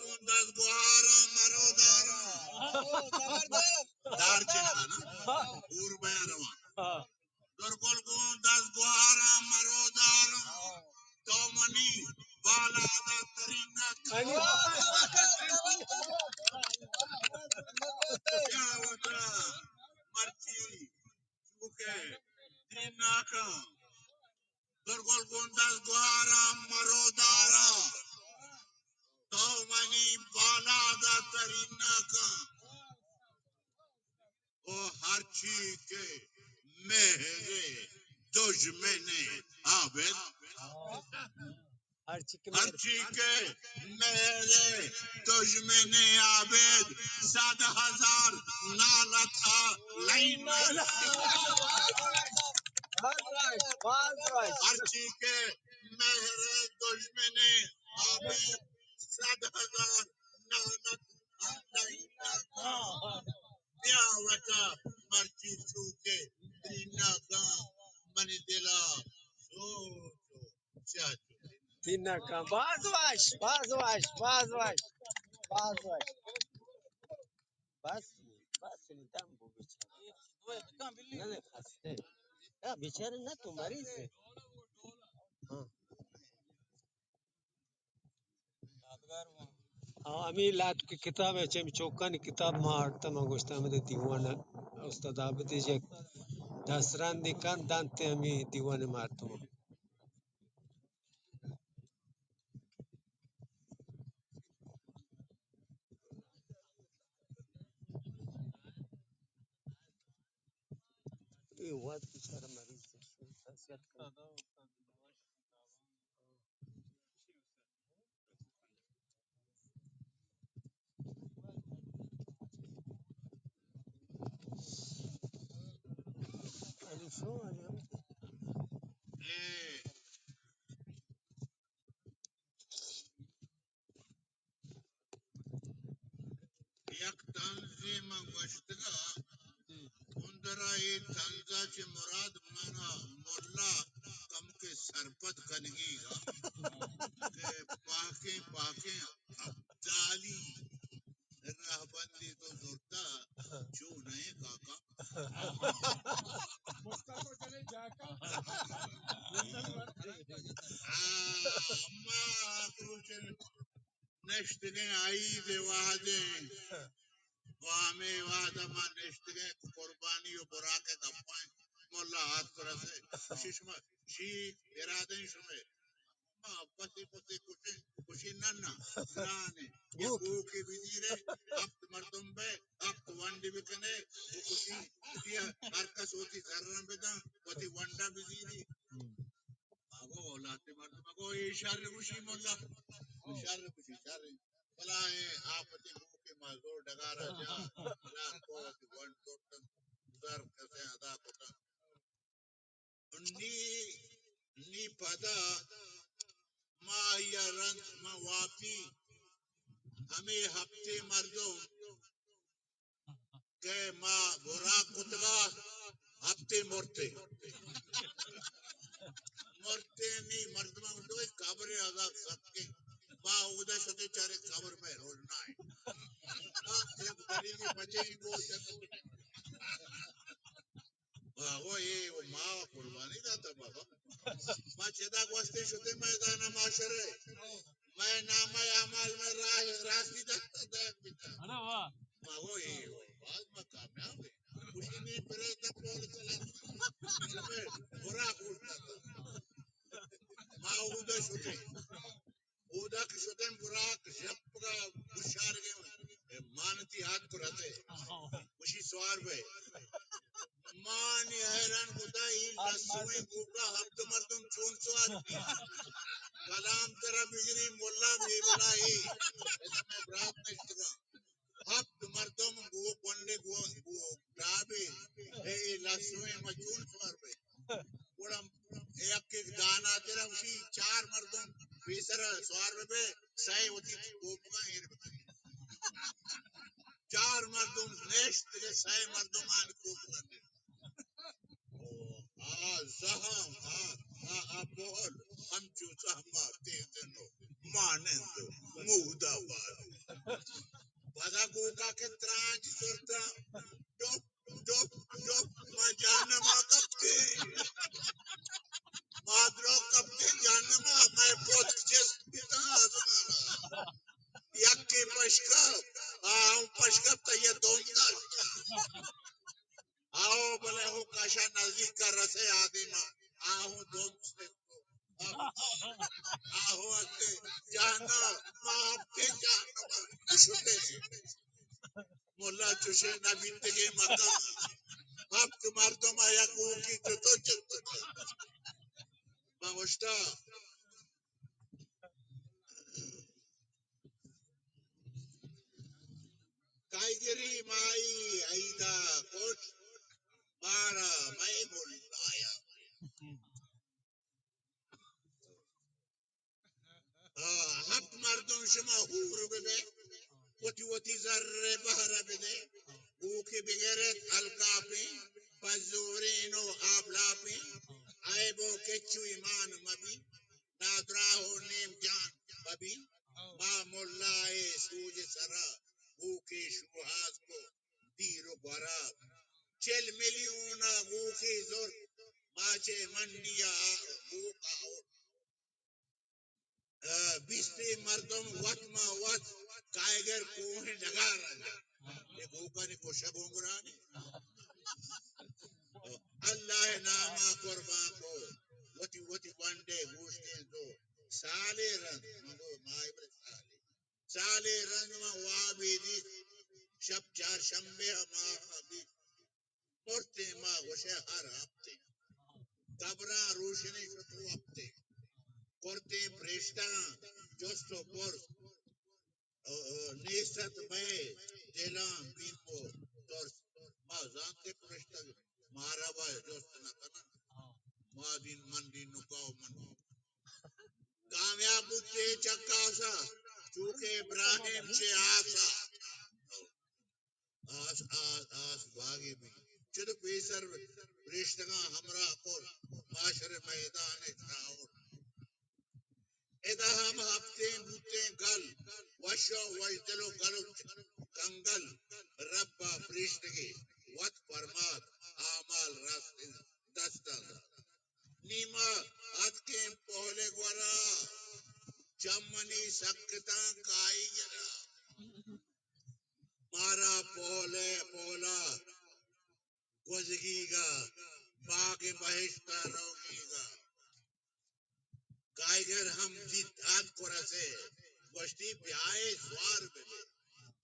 Speaker 15: کو دس گوارا مرو دارا دار چنکا نا اور بیان روان درگل کو دس گوارا مرو دارا تو منی بالا دا ترینا کیا وطا مرچی چوکے دینا کا درگل کو دس گوارا مرو دارا تو منی بالا دا ترینا کا او ہر چیز کے میرے دشمن عابد ہر چیز کے میرے دشمن عابد 7,000 نالا تھا لینا ہر چیز کے میرے دشمن عابد 7,000 نالا تھا لینا مچا مرچی چوکے تینا گاں منی دلا سوچو چاچو
Speaker 3: تینا کا باز واش بس نیدم بو بیچاره نه خسته بیچاره نه تو مریضه امی لات کی کتاب ہے چم چوکان کتاب ما تم گوشتا میں دیوان استاد عابد جک دسران دی کان دانتے امی دیوان مارتم یہ وقت بیچارہ مریض ہے خاصیت کا علی شو علی
Speaker 15: یک تنظیم گوشتگا اندرائی تنظا چه مراد مانا مولا کم کے سرپت کنگی گا کہ پاکیں ابدالی راہ بندی تو زورتا چون ہے کاکا اما کروچن نشتگیں آئی دے واحدیں وامے وعدہ ما نشتگیں قربانی و براکے دپائیں مولا ہاتھ پر سے ششما شی ارادیں شمے ما پتی پتی کشی نانا گرانے یہ گوکی بزیرے اپت مردم بے اپت وانڈی بکنے وہ کشی ہرکس ہوتی ذرن بدن ہوتی وانڈا بزیری آگو اولاتے مردم آگو یہ شر کشی مولا شر کشی شر بلا ہے آپتی گوکی مازور ڈگارا جا بلا کوتی وانڈ دوٹن در کسے ادا کتا نی پدا ما یا رنگ ما واپی ہمیں ہفتے مردوں کہ ما برا کتگا ہفتے مرتے نہیں مردمہ دوئی قبر عذاب سکیں ما اودا شتے چارے قبر میں روزنا ہے ایک بڑی کی بچے ہی بولتے وہ یہ ماں قربانی داتا بابا ما چدا گوستے شتے میدان معاشرے میں نام اعمال میں راستی داتا بیتا ما وہ یہ بعد میں کامیاب ہے خوشی نہیں پھرے تب بول چلا شمیں برا کھولتا تھا ما اودا شتے اودا کی شتے براک جپگا بشار گئے مانتی ہاتھ کو رہتے خوشی سوار بے مانی حیران خدای لسویں گوگا ہفت مردم چون سوار کلام ترا بجری مولا بھی بلائی ایسا میں برات نشتگا ہفت مردم گو کنڈے گو ڈابے اے لسویں مجون سوار بے گوڑا ایک دانا تیرا اسی چار مردم بیسر سوار بے سائے ہوتی گوپگا ہیر بے چار مردم نیشت کے سائے مردم آن گوپگا ہیر زہم بول ہم چوسا ہمارتے دنو مانندو مودا بار بدا گوگا کے ترانچ سورتا ڈوپ ڈوپ ڈوپ ما جانما کپتے مادرو کپتے جانما میں پوت جس پیتا آزمانا یکی پشکپ پشکپ تا یہ دومدہ آؤ بلے ہو کاشا نزدیک کر رسے آدیما آہو دوم سے آہو اتے جانا ماہتے جانا شتے مولا چوشے نبی تگے مقام ہفت مردم آیا گوکی تو چلتا مانگوشتا کائی گری مائی عیدہ کچھ مارا میں ملایا ہفت مردم شما حور بے وتی وتی ذر بہر بے
Speaker 18: Uki bigeret alkapi, pazurino ablapi, aibo kechu iman mabi, nadraho nem jan babi, ma mollae suj sara, uki shuhaz ko, diro barab. 40 million uki zor, mache mandiya uka. بیستے مردم وط ما وط کائگر کوہ نگار رنجا ایک اوکا نے کوشا گونگرانے اللہ ناما قربان کو وطی وطی وانڈے گوشتیں تو سالے رنگ مگو مائی بر سالے رنگ ما وابیدی شب چار شمبے ما حبیب مرتے ما گوشے ہر ہفتے قبران روشنی شتو ہفتے کرتے پریشتاں جوستو پرس نیست میں دلان بیمو ترس ما زانتے پرشتہ مارا بای دوست نہ کنا ما دین من دین نکاو من کامیاب بوتے چکاسا چونکہ ابراہیم چے آسا آس آس آس باغی بھی چد پیسر پرشتگاں ہمراہ کر معاشر میدان چاور ادا ہم ہفتے بوتے گل وشو وجدلو گلو کنگل ربا پرشتگی وط فرماد آمال راست دستا نیما ات کے پہلے گورا چمنی سکتاں کائی گرا مارا پہلے پولا گزگی گا باغ بہشتہ روگی گا کائگر ہم جیت آت کورا سے گوشتی بیائے سوار بلے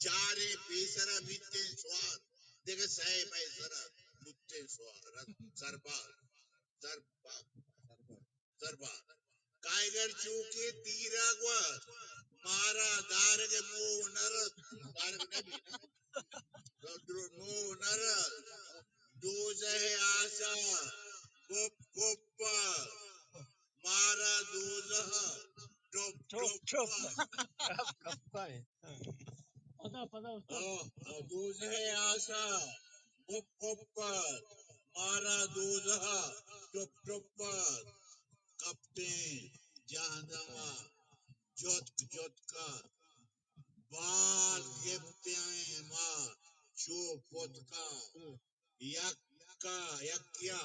Speaker 18: چارے پیسرا بیتے سوار دیکھ سائے پیسرا بیتے سوار سربار سربار سربار کائگر چوکے تیرا گوا مارا دارگ مو نرد دارگ نبی مو نرد دوزہ آسا گپ گپا مارا دوزہ ٹوپ ٹوپ
Speaker 3: کب کب کا ہے
Speaker 18: دوزہ آسا گپ گپا مارا دوزہ ٹوپ ٹوپ کپتے جہنما جوتک جوتکا بال گپتے ہیں ماں چو پوتکا یکا یکیا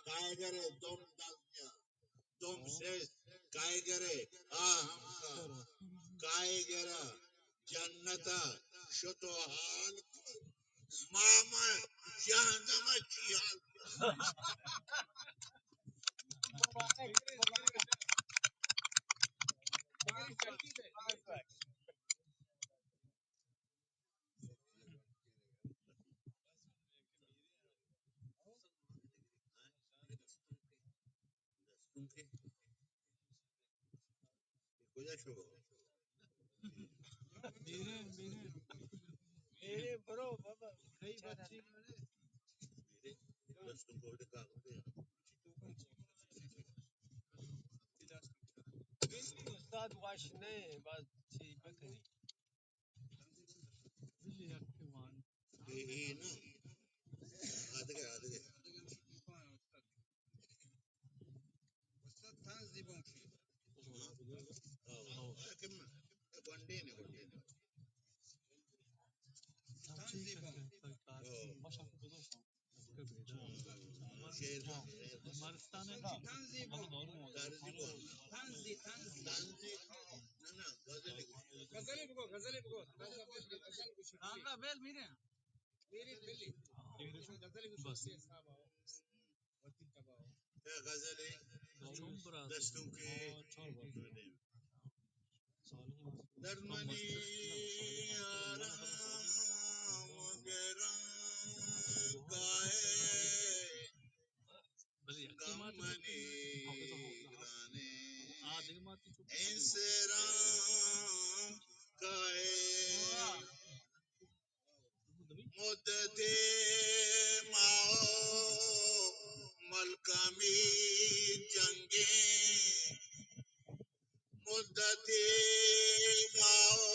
Speaker 18: کائگر دم دلیا دم سیس کائگر آہم کا کائگر جنتا شتو حال ماما جہنم چی حال کجا شو
Speaker 3: میرے برو بابا کئی بچی
Speaker 18: دستوں کو دکھا دے
Speaker 3: استاد واش نے بس چی بکری
Speaker 18: یہ نا آدھگے آدھگے استاد تھانس دی بونکی کم ونڈے نے ونڈے نے تھانس دی بونکی شیر مارستانے تھانس دی بونکی تھانس دی نا نا غزلے بگو غزلے بگو غزلے بیل میرے میری بلی غزلے بگو صاحب غزلے دستوں کے درمنی آرام گرام گائے غمنی گرانے انسرام گائے مدت ماؤ ملکمی جنگیں مدت ماؤ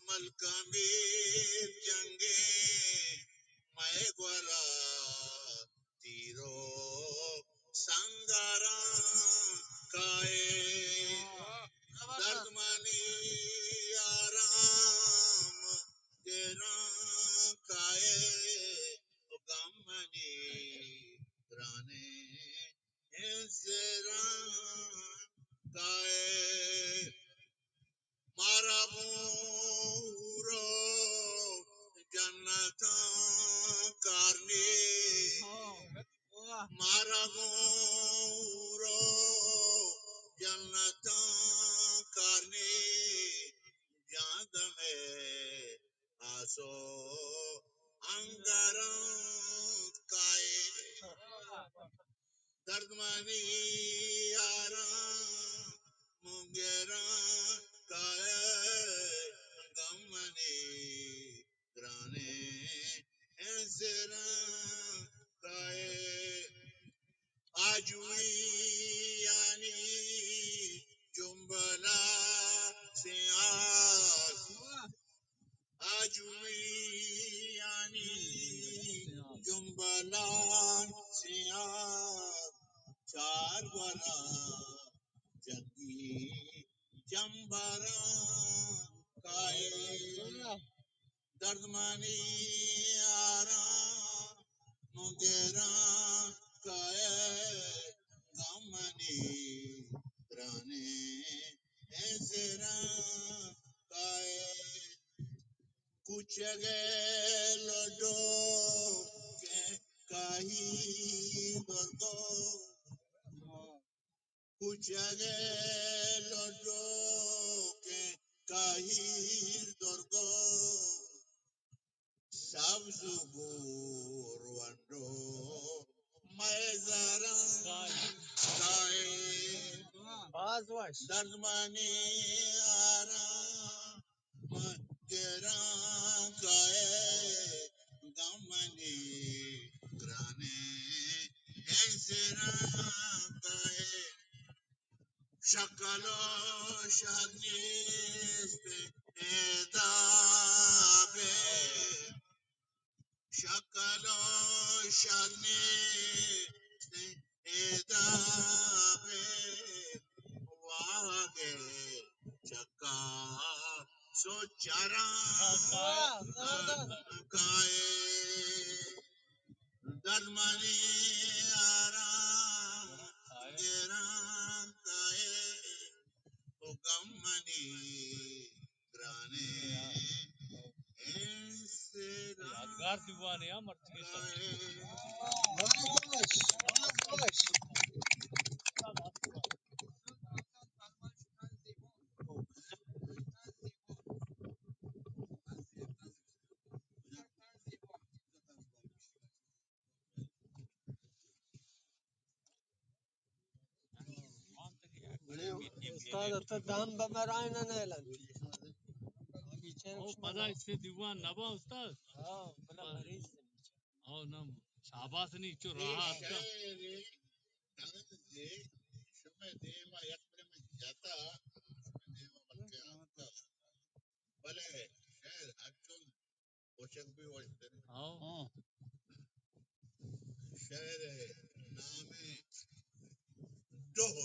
Speaker 18: ملکمی جنگیں so angaram kae dardmani aram mungera kae gamani grane ezra kae ajui yani jumbala sias ajui yani jumbala sias char wala jangi jambara kae dardmani ara mugera kae gamani rane ezra kae kuchage lodo ke kahi dorgo kuchage lodo ke kahi dorgo sabzugur wando maezara kae dardmani ara magera kae gamani grane ezra kae shakalo shagniste edabe shakalo shagniste edabe wage chaka so chara kae dardmani ara gera kae o gamani grane
Speaker 1: یادگار دیوان ہے مرچی کے ساتھ
Speaker 3: استاد ته دام به مرای نه لنتی
Speaker 1: او پدا اس سے دیوان نبا استاد
Speaker 3: ها بلا مریض
Speaker 1: او نم شاباس نہیں چو رہا کا
Speaker 18: شمع دیما یقبر میں جاتا شمع دیما بلکہ آتا بلے شہر اچھل پوچھک بھی وڑتے شہر نام ڈول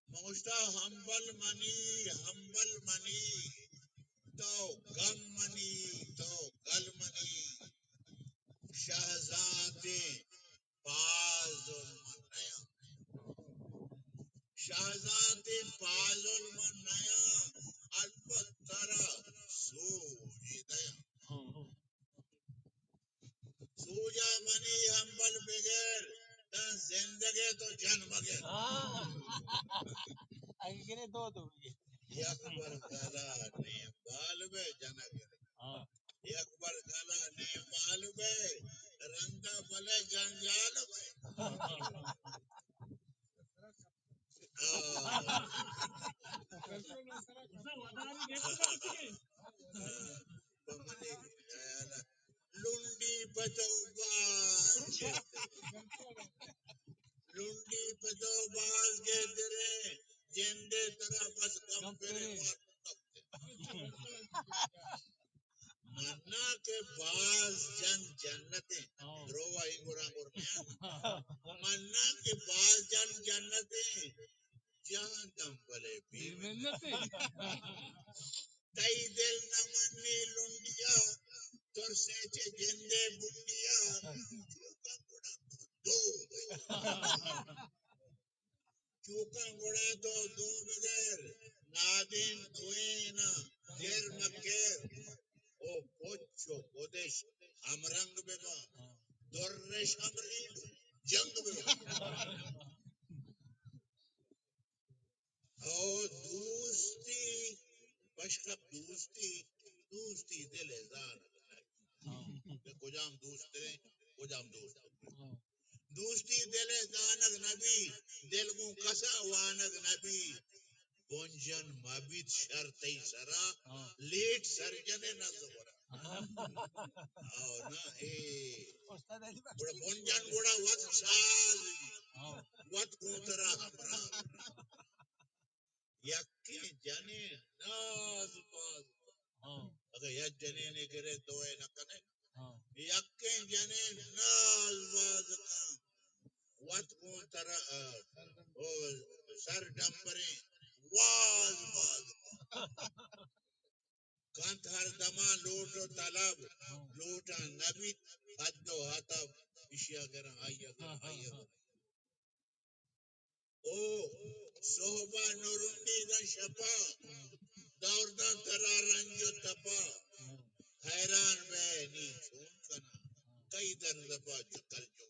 Speaker 18: موشتا ہمبل منی تو غم منی تو گل منی شہزادے باز المنیا شہزادے باز المنیا البترا سوجی دیا سوجا منی ہمبل بغیر تن زندگی تو جن بغیر
Speaker 3: اگے دو دو
Speaker 18: یکبر گلا نیم بال بے جنا گرے یکبر گلا نیم بال بے رندا بلے جنجال بے لنڈی پتو باز لنڈی پتو باز کے تیرے جندے طرح بس کم پھرے منا کے باز جن جنتیں دروا ہی گورا گورنیا منا کے باز جن جنتیں جہاں دم بلے پیر منتیں کئی دل نہ منی لنڈیا تر سے جندے بنڈیا چوکا گوڑا دو چوکا گوڑا تو دو بغیر نادین دوینا دیر مکیر او پوچھو پودش ہم رنگ ببا درش امرین جنگ ببا او دوستی پشکب دوستی دل زان کجام دوست ہیں کجام دوست دوستی دل زانگ نبی دل کو کسا وانگ نبی بونجن مابید شرطی سرا لیٹ سرجن نظورا نا بڑا بونجن بڑا وقت ساز وقت کوترا ہمرا یکی جنے ناز باز اگر یک جنے نے گرے دوئے نہ کنے یکی جنے ناز باز کن وقت کوترا سر ڈمبریں واز باز کانت ہر دما لوٹ و طلب لوٹا نبی حد و حتب اشیا گرن آئیا گرن او صحبہ نورندی دن شپا دور دن ترا رنج و تپا حیران بے نی چون کنا کئی در زبا چکل جو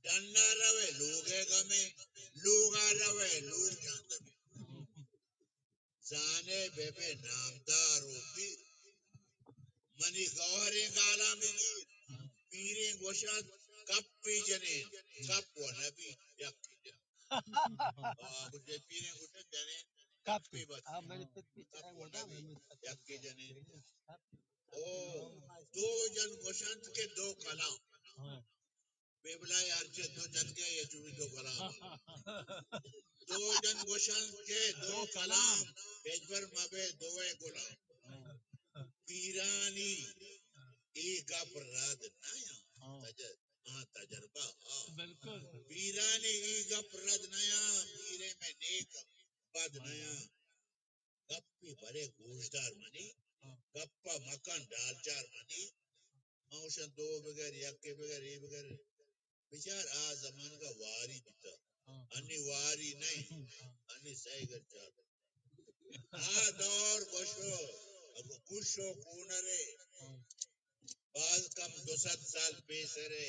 Speaker 18: ڈننا روے لوگے گمیں لوگا روے لوگ جاندے زانے بے بے نامدار و پیر منی گوہریں گالا میں گیر پیریں گوشت کپ پی جنین کپ و نبی یکی جن مجھے پیریں گوشت جنین کپ پی بات کپ و نبی یکی جنین او دو جن گوشت کے دو کلام بیبلائے ارچے دو جن کے یہ چوبی دو کلام دو جن گوشت کے دو کلام بیجبر مبے دوے گلام پیرانی ایگا پر راد نایا تجربہ پیرانی ایگا پر راد نایا پیرے میں نیک بد نایا گپی بڑے گوشدار منی گپا مکان ڈال چار منی موشن دو بغیر یک کے بغیر یہ بغیر بچار آ زمان کا واری بیتا انی واری نہیں انی سہی گر چاہتا آ دور گوشو گوشو کونرے بعض کم 200 سال پیسرے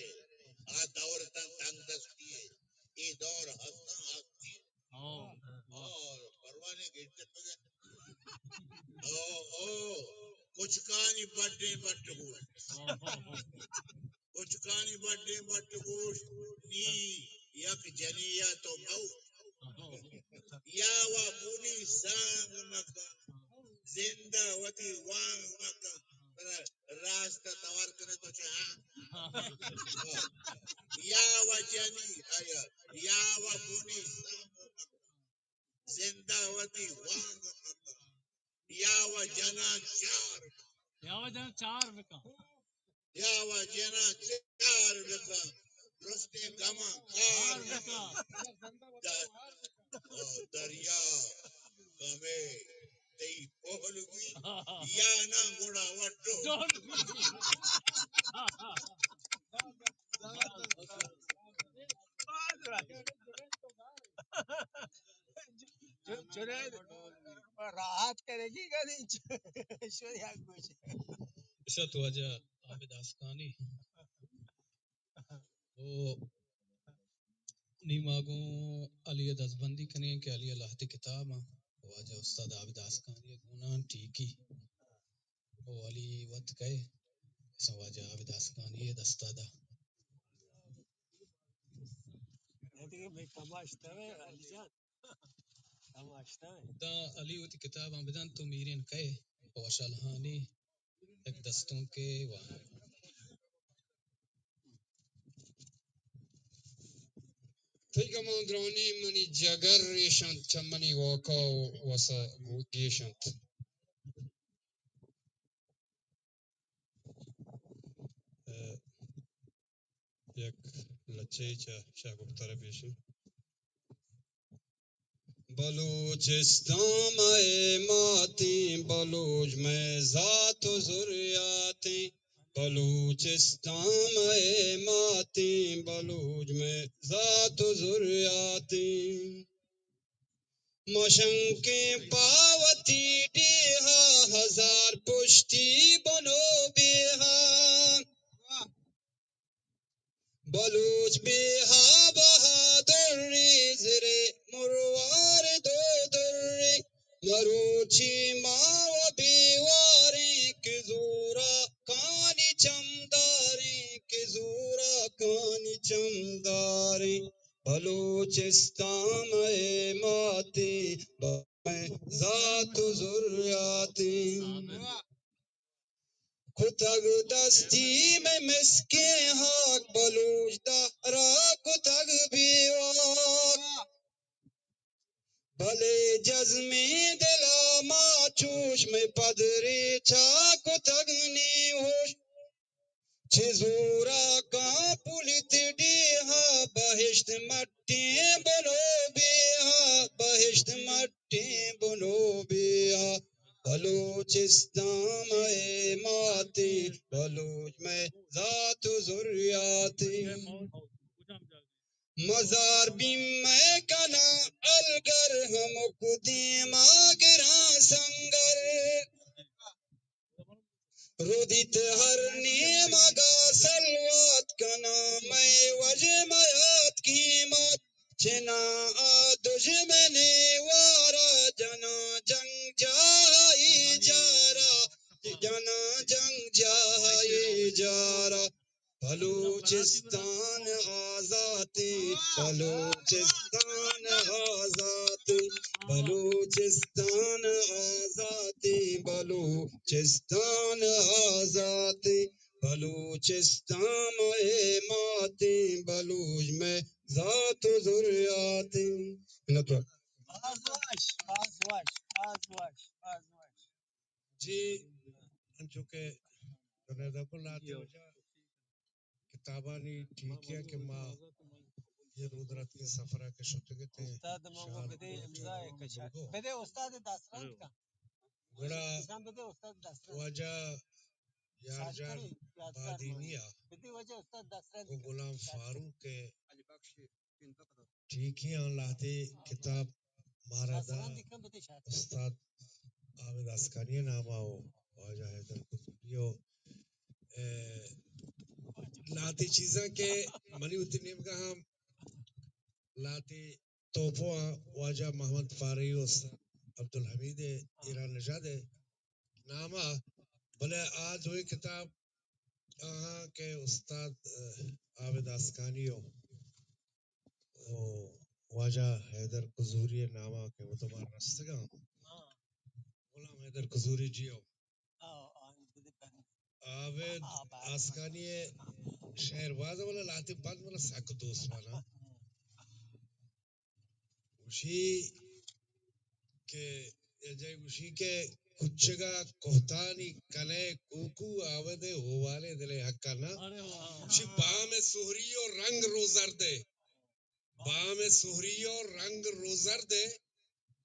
Speaker 18: آ دور تنگ دستی ہے ای دور ہستا ہستی اور پروانے گھٹت بگے کچھ کانی بڑے بٹ گوشت کچھ کانی بڑے بٹ گوشت نی یک جنیا تو مو یا و بونی سانگ مکہ زندہ وتی وانگ مکہ راستہ توار کرے تو چاہاں یا و جنی آیا یا و بونی سانگ مکہ زندہ وتی وانگ مکہ یا و جنا چار بکا یا و جنا چار بکا رستے گما کار بکا دریا گمے تی پہلوی یا نا گوڑا وٹو راحت کرے گی کہ نہیں
Speaker 11: اشت وجہ عابد آسکانی وہ نیماگو علی دزبندی کنیں کہ علی اللہ تی کتاب واجہ استاد عابد آسکانی گناہ ٹھیکی وہ علی وقت کہے ایسا واجہ عابد آسکانی دستادہ دا علی وتی کتاب بدن تو میرین کہے وشالہانی ایک دستوں کے وانا
Speaker 19: تلك مانگرانی منی جگر ریشنت چمنی واقع وسا گیشنت یک لچے شاہ گفتر پیشن بلوچستان میں ماتی بلوچ میں ذات و ذریاتی بلوچستان میں ماتی بلوچ میں ذات و ذریاتی مشنکیں پاوتی ڈیہا ہزار پشتی بنو بیہا بلوچ بیہا بہادری زرے مروار دو دری مروچی ماں و بیواریں کے زورا کانی چمداریں کے زورا کانی چمداریں بلوچستان میں ماتی میں ذات و ذریاتی کتگ دستی میں مسکے ہاک بلوچ دہرا کتگ بیوار بھلے جزمی دلا ماں چوش میں پدری چا کتگنی ہوش چزورا کا پولیت ڈیہا بہشت مٹی بلو بیہا بہشت مٹی بلو بیہا بلوچستان میں ماتی بلوچ میں ذات و ذریاتی مزار بیم میں کنا الگر ہم قدیما گرا سنگر رودیت ہر نیم آگا سلوات کنا میں وجہ میات قیمت چنا دشمن وارا جنا جنگ جائی جارا جنا جنگ جائی جارا بلوچستان آزادی بلوچستان آزادی بلوچستان آزادی بلوچستان آزادی بلوچستان میں ماتی بلوچ میں ذات و ذریاتی
Speaker 13: جی چونکہ جنیدہ کو لاتے ہو جا کتابانی ٹھیک ہے کہ ماں یہ رودرت کے سفرہ کے شتگے تھے گڑا واجہ یارجان بادینیا کو غلام فاروق کے ٹھیکیاں لاتے کتاب ماردہ استاد عابد اسکانی نامہ ہو واجہ حیدر قطبیو لاتی چیزاں کے منی اتنیم کا ہم لاتی توپو واجہ محمد فاری استاد عبدالحمید ایران نژاد نامہ بلے آج ہوئی کتاب آہاں کے استاد عابد اسکانیو واجہ حیدر قزوری نامہ کے متبار رستگاں غلام حیدر قزوری جیو عابد اسکانی شہر واضح والا لاتی بعد والا ساک دوست والا اسی کہ جائے اسی کے کچھگا کوہتانی کنے کوکو آودے ہووالے دلے حقا نا اسی بام سہری اور رنگ روزر دے بام سہری اور رنگ روزر دے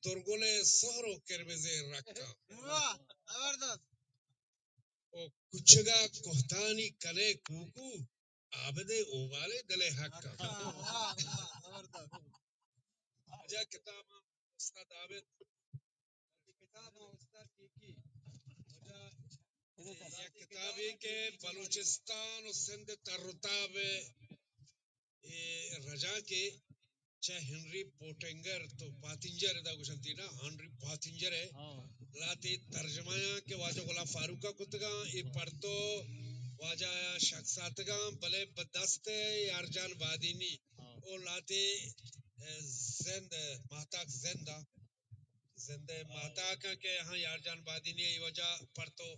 Speaker 13: ترگولے سہرو کربزے رکھا کچھگا کوہتانی کنے کوکو آبدے اووالے دلے حقا جا کتاب استاد عابد یہ کتابی کے بلوچستان و سندھ ترتاب رجا کے چاہ ہنری پوٹنگر تو پاتنجر دا گوشنتی نا ہنری پاتنجر ہے لاتی ترجمایاں کے واجہ غلام فاروقہ کتگاں یہ پڑھتو واجہ شخصاتگاں بلے بدست یارجان بادینی او لاتی زند مہتاک زندہ زندہ مہتاک کے ہاں یارجان بادینی یہ وجہ پڑھتو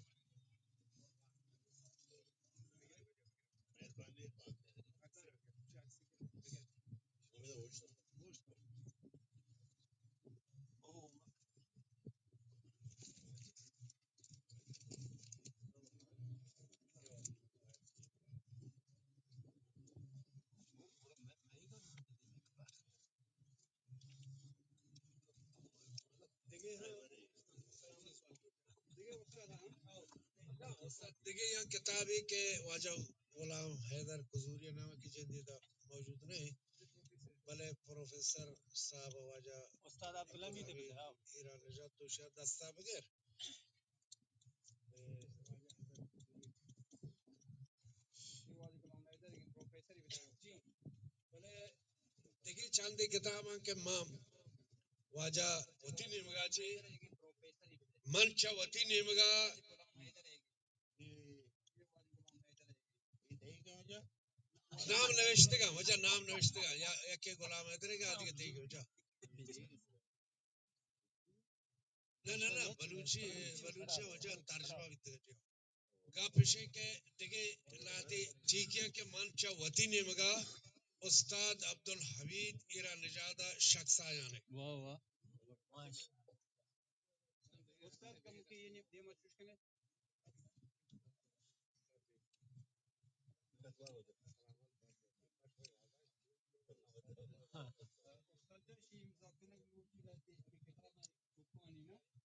Speaker 13: دیکھیں یہاں کتابی کے واجہ غلام حیدر قزوری نامہ کی جندیدہ موجود نہیں بلے پروفیسر صاحب واجہ استاد عبدالحمید ایران نجات تو شاید دستا بغیر بلے دیکھیں چاندی کتاب کے مام واجہ ہوتی نہیں مگا چی منچا وتی نیمگا نام نوشتگا وجہ نام نوشتگا یا یکی غلام حیدر گا دیگه دیگه وجہ نہ بلوچی وجہ ترجمہ بھی گا پشے کے دیگه لاتی ٹھیک ہے کہ منچا وتی نیمگا استاد عبدالحمید ایرا نجادہ شخص آیانے
Speaker 16: واہ واہ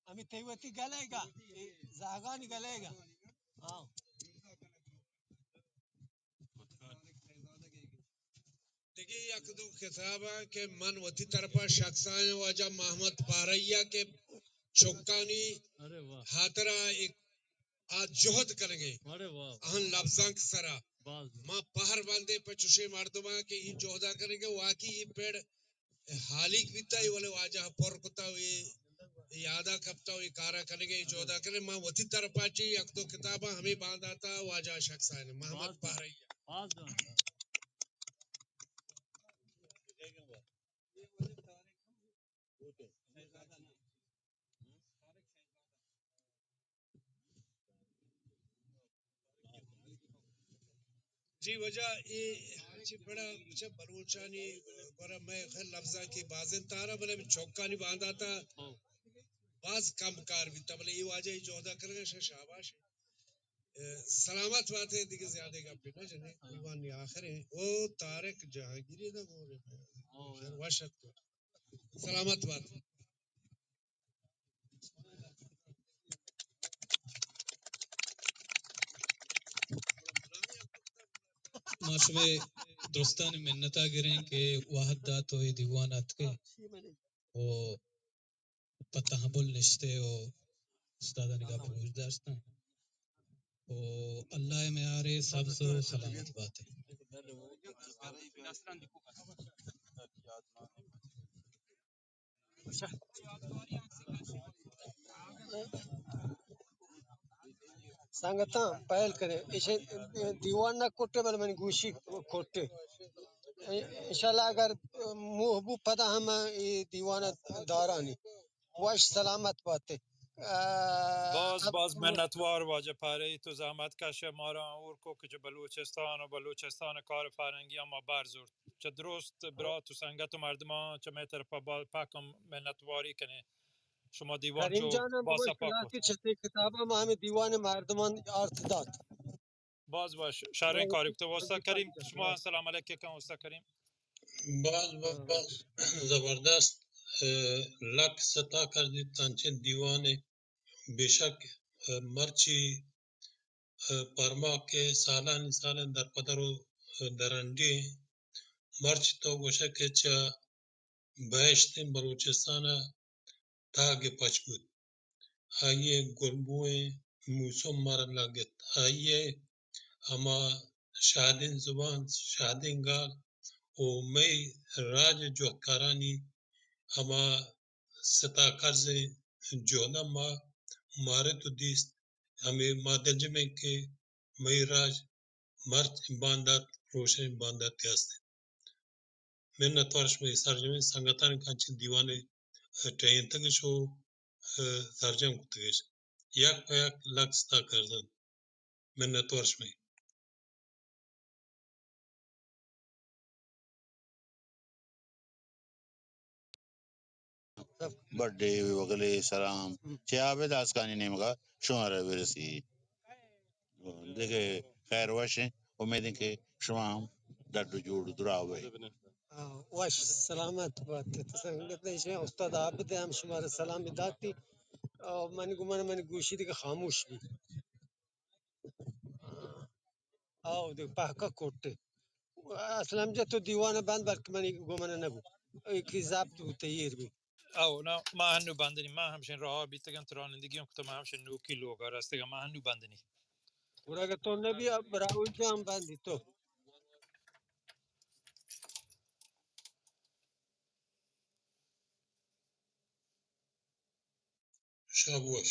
Speaker 3: امی تیوتی گلے گا زاغانی گلے گا ہاں
Speaker 13: دیکھیے یک دو خطاب ہے کہ من وتی طرفا شخص آئے واجہ محمد پاریا کے چوکانی
Speaker 16: ارے واہ
Speaker 13: حاضرہ ایک آج جہد کرنگے
Speaker 16: ارے واہ
Speaker 13: اہن لفظاں کی سرا
Speaker 16: باز
Speaker 13: ماں پہر باندے پہ چوشے مردمہ کہ یہ جہدہ کرنگے واقعی یہ پیڑ حالیک بیتا ہی والے واجہ پر کتا ہوئی یادہ کبتا ہوئی کارا کرنگے یہ جہدہ کرنگے ماں وتی طرفا چی یک دو کتابہ ہمیں باندھاتا واجہ شخص آئے محمد پاریا
Speaker 16: باز دون
Speaker 13: جی وجہ یہ چی بڑا مجھے بلوچانی گورا میں خیر لفظہ کی بازن تارا بلے میں چوکانی باندھا تھا باز کم کار بھی تھا بلے یہ واجہ ہی جوہدہ کرنے سے شاباش سلامت بات ہے دیکھ زیادہ گا پینا جنے ایوانی آخر ہیں وہ تارک جہانگیری دا گو رہے ہیں وشت کو سلامت بات ہے
Speaker 20: معصومے درستان منتا گریں کہ واحد دات ہوئی دیوانات کے وہ پتحبل نشتے و استادہ نگاہ بروج داشتا و اللہ میارے سبز و سلامت بات ہے
Speaker 3: سنگتا پہل کرے اسے دیوان نہ کوٹے بل میں گوشی کوٹے انشاءاللہ اگر محبوب پتہ ہم دیوان دارانی واش سلامت باتیں
Speaker 4: باز منتوار واجہ پارے تو زحمت کش مارا اور کو کہ بلوچستان کار فرنگی اما برزور چه درست برا تو سنگت و مردمان چه می طرف پاکم منتواری کنه شما دیوان
Speaker 3: کریم
Speaker 4: چو
Speaker 3: جانم
Speaker 4: باسا
Speaker 3: بگوش
Speaker 4: پاک
Speaker 3: کلاس چھتے کتابہ میں ہمیں دیوان مردمان آرت دات
Speaker 4: باز شهرین کاری کتا واسطه کریم شما سلام علیکم واسطه کریم
Speaker 21: باز زبردست لک ستا کر دی تانچے دیوانے بے شک مرچی پرما کے سالان در پدرو درنڈی مرچ تو گوشہ کے چا بہشتیں بلوچستان تاگ پچ بود آئیے گربوئیں موسم مر لگت آئیے اما شادین زبان شادین گال او میں راج جو کرانی اما ستا کرز جونا ما مارے تو دیست ہمیں مادنج میں کے میں راج مرچ باندات روشن باندات تیاستے میں نتوارش میں سرجمے سنگتان کانچی دیوانے ٹین تک شو ترجم کتگیش یک پیک لگ ستا کردن میں نتوارش میں
Speaker 18: birthday وگلے سلام چه عابد اسکانی نیمگا شما را برسی دیگه خیر باشه امیدیں کہ شما هم در دو جوڑ دراوے
Speaker 3: واش سلامت باتیں تو سنگت نہیں استاد عابد ہم شمار سلام داتی اور من گوشی دی خاموش بھی آو دیکھ پاکا کوٹے اسلام جا تو دیوانہ بند بلکہ منی گمانہ نبو ایک ضابط ہوتا یہ بھی
Speaker 4: او نه ما هنو بندنی ما همشن راه بیتگم ترانندگی هم کتا ما همشن نوکی لوگا رستگم ما هنو بندنی
Speaker 3: اور اگر تو نبی اب راول جام بندی تو
Speaker 21: شابوش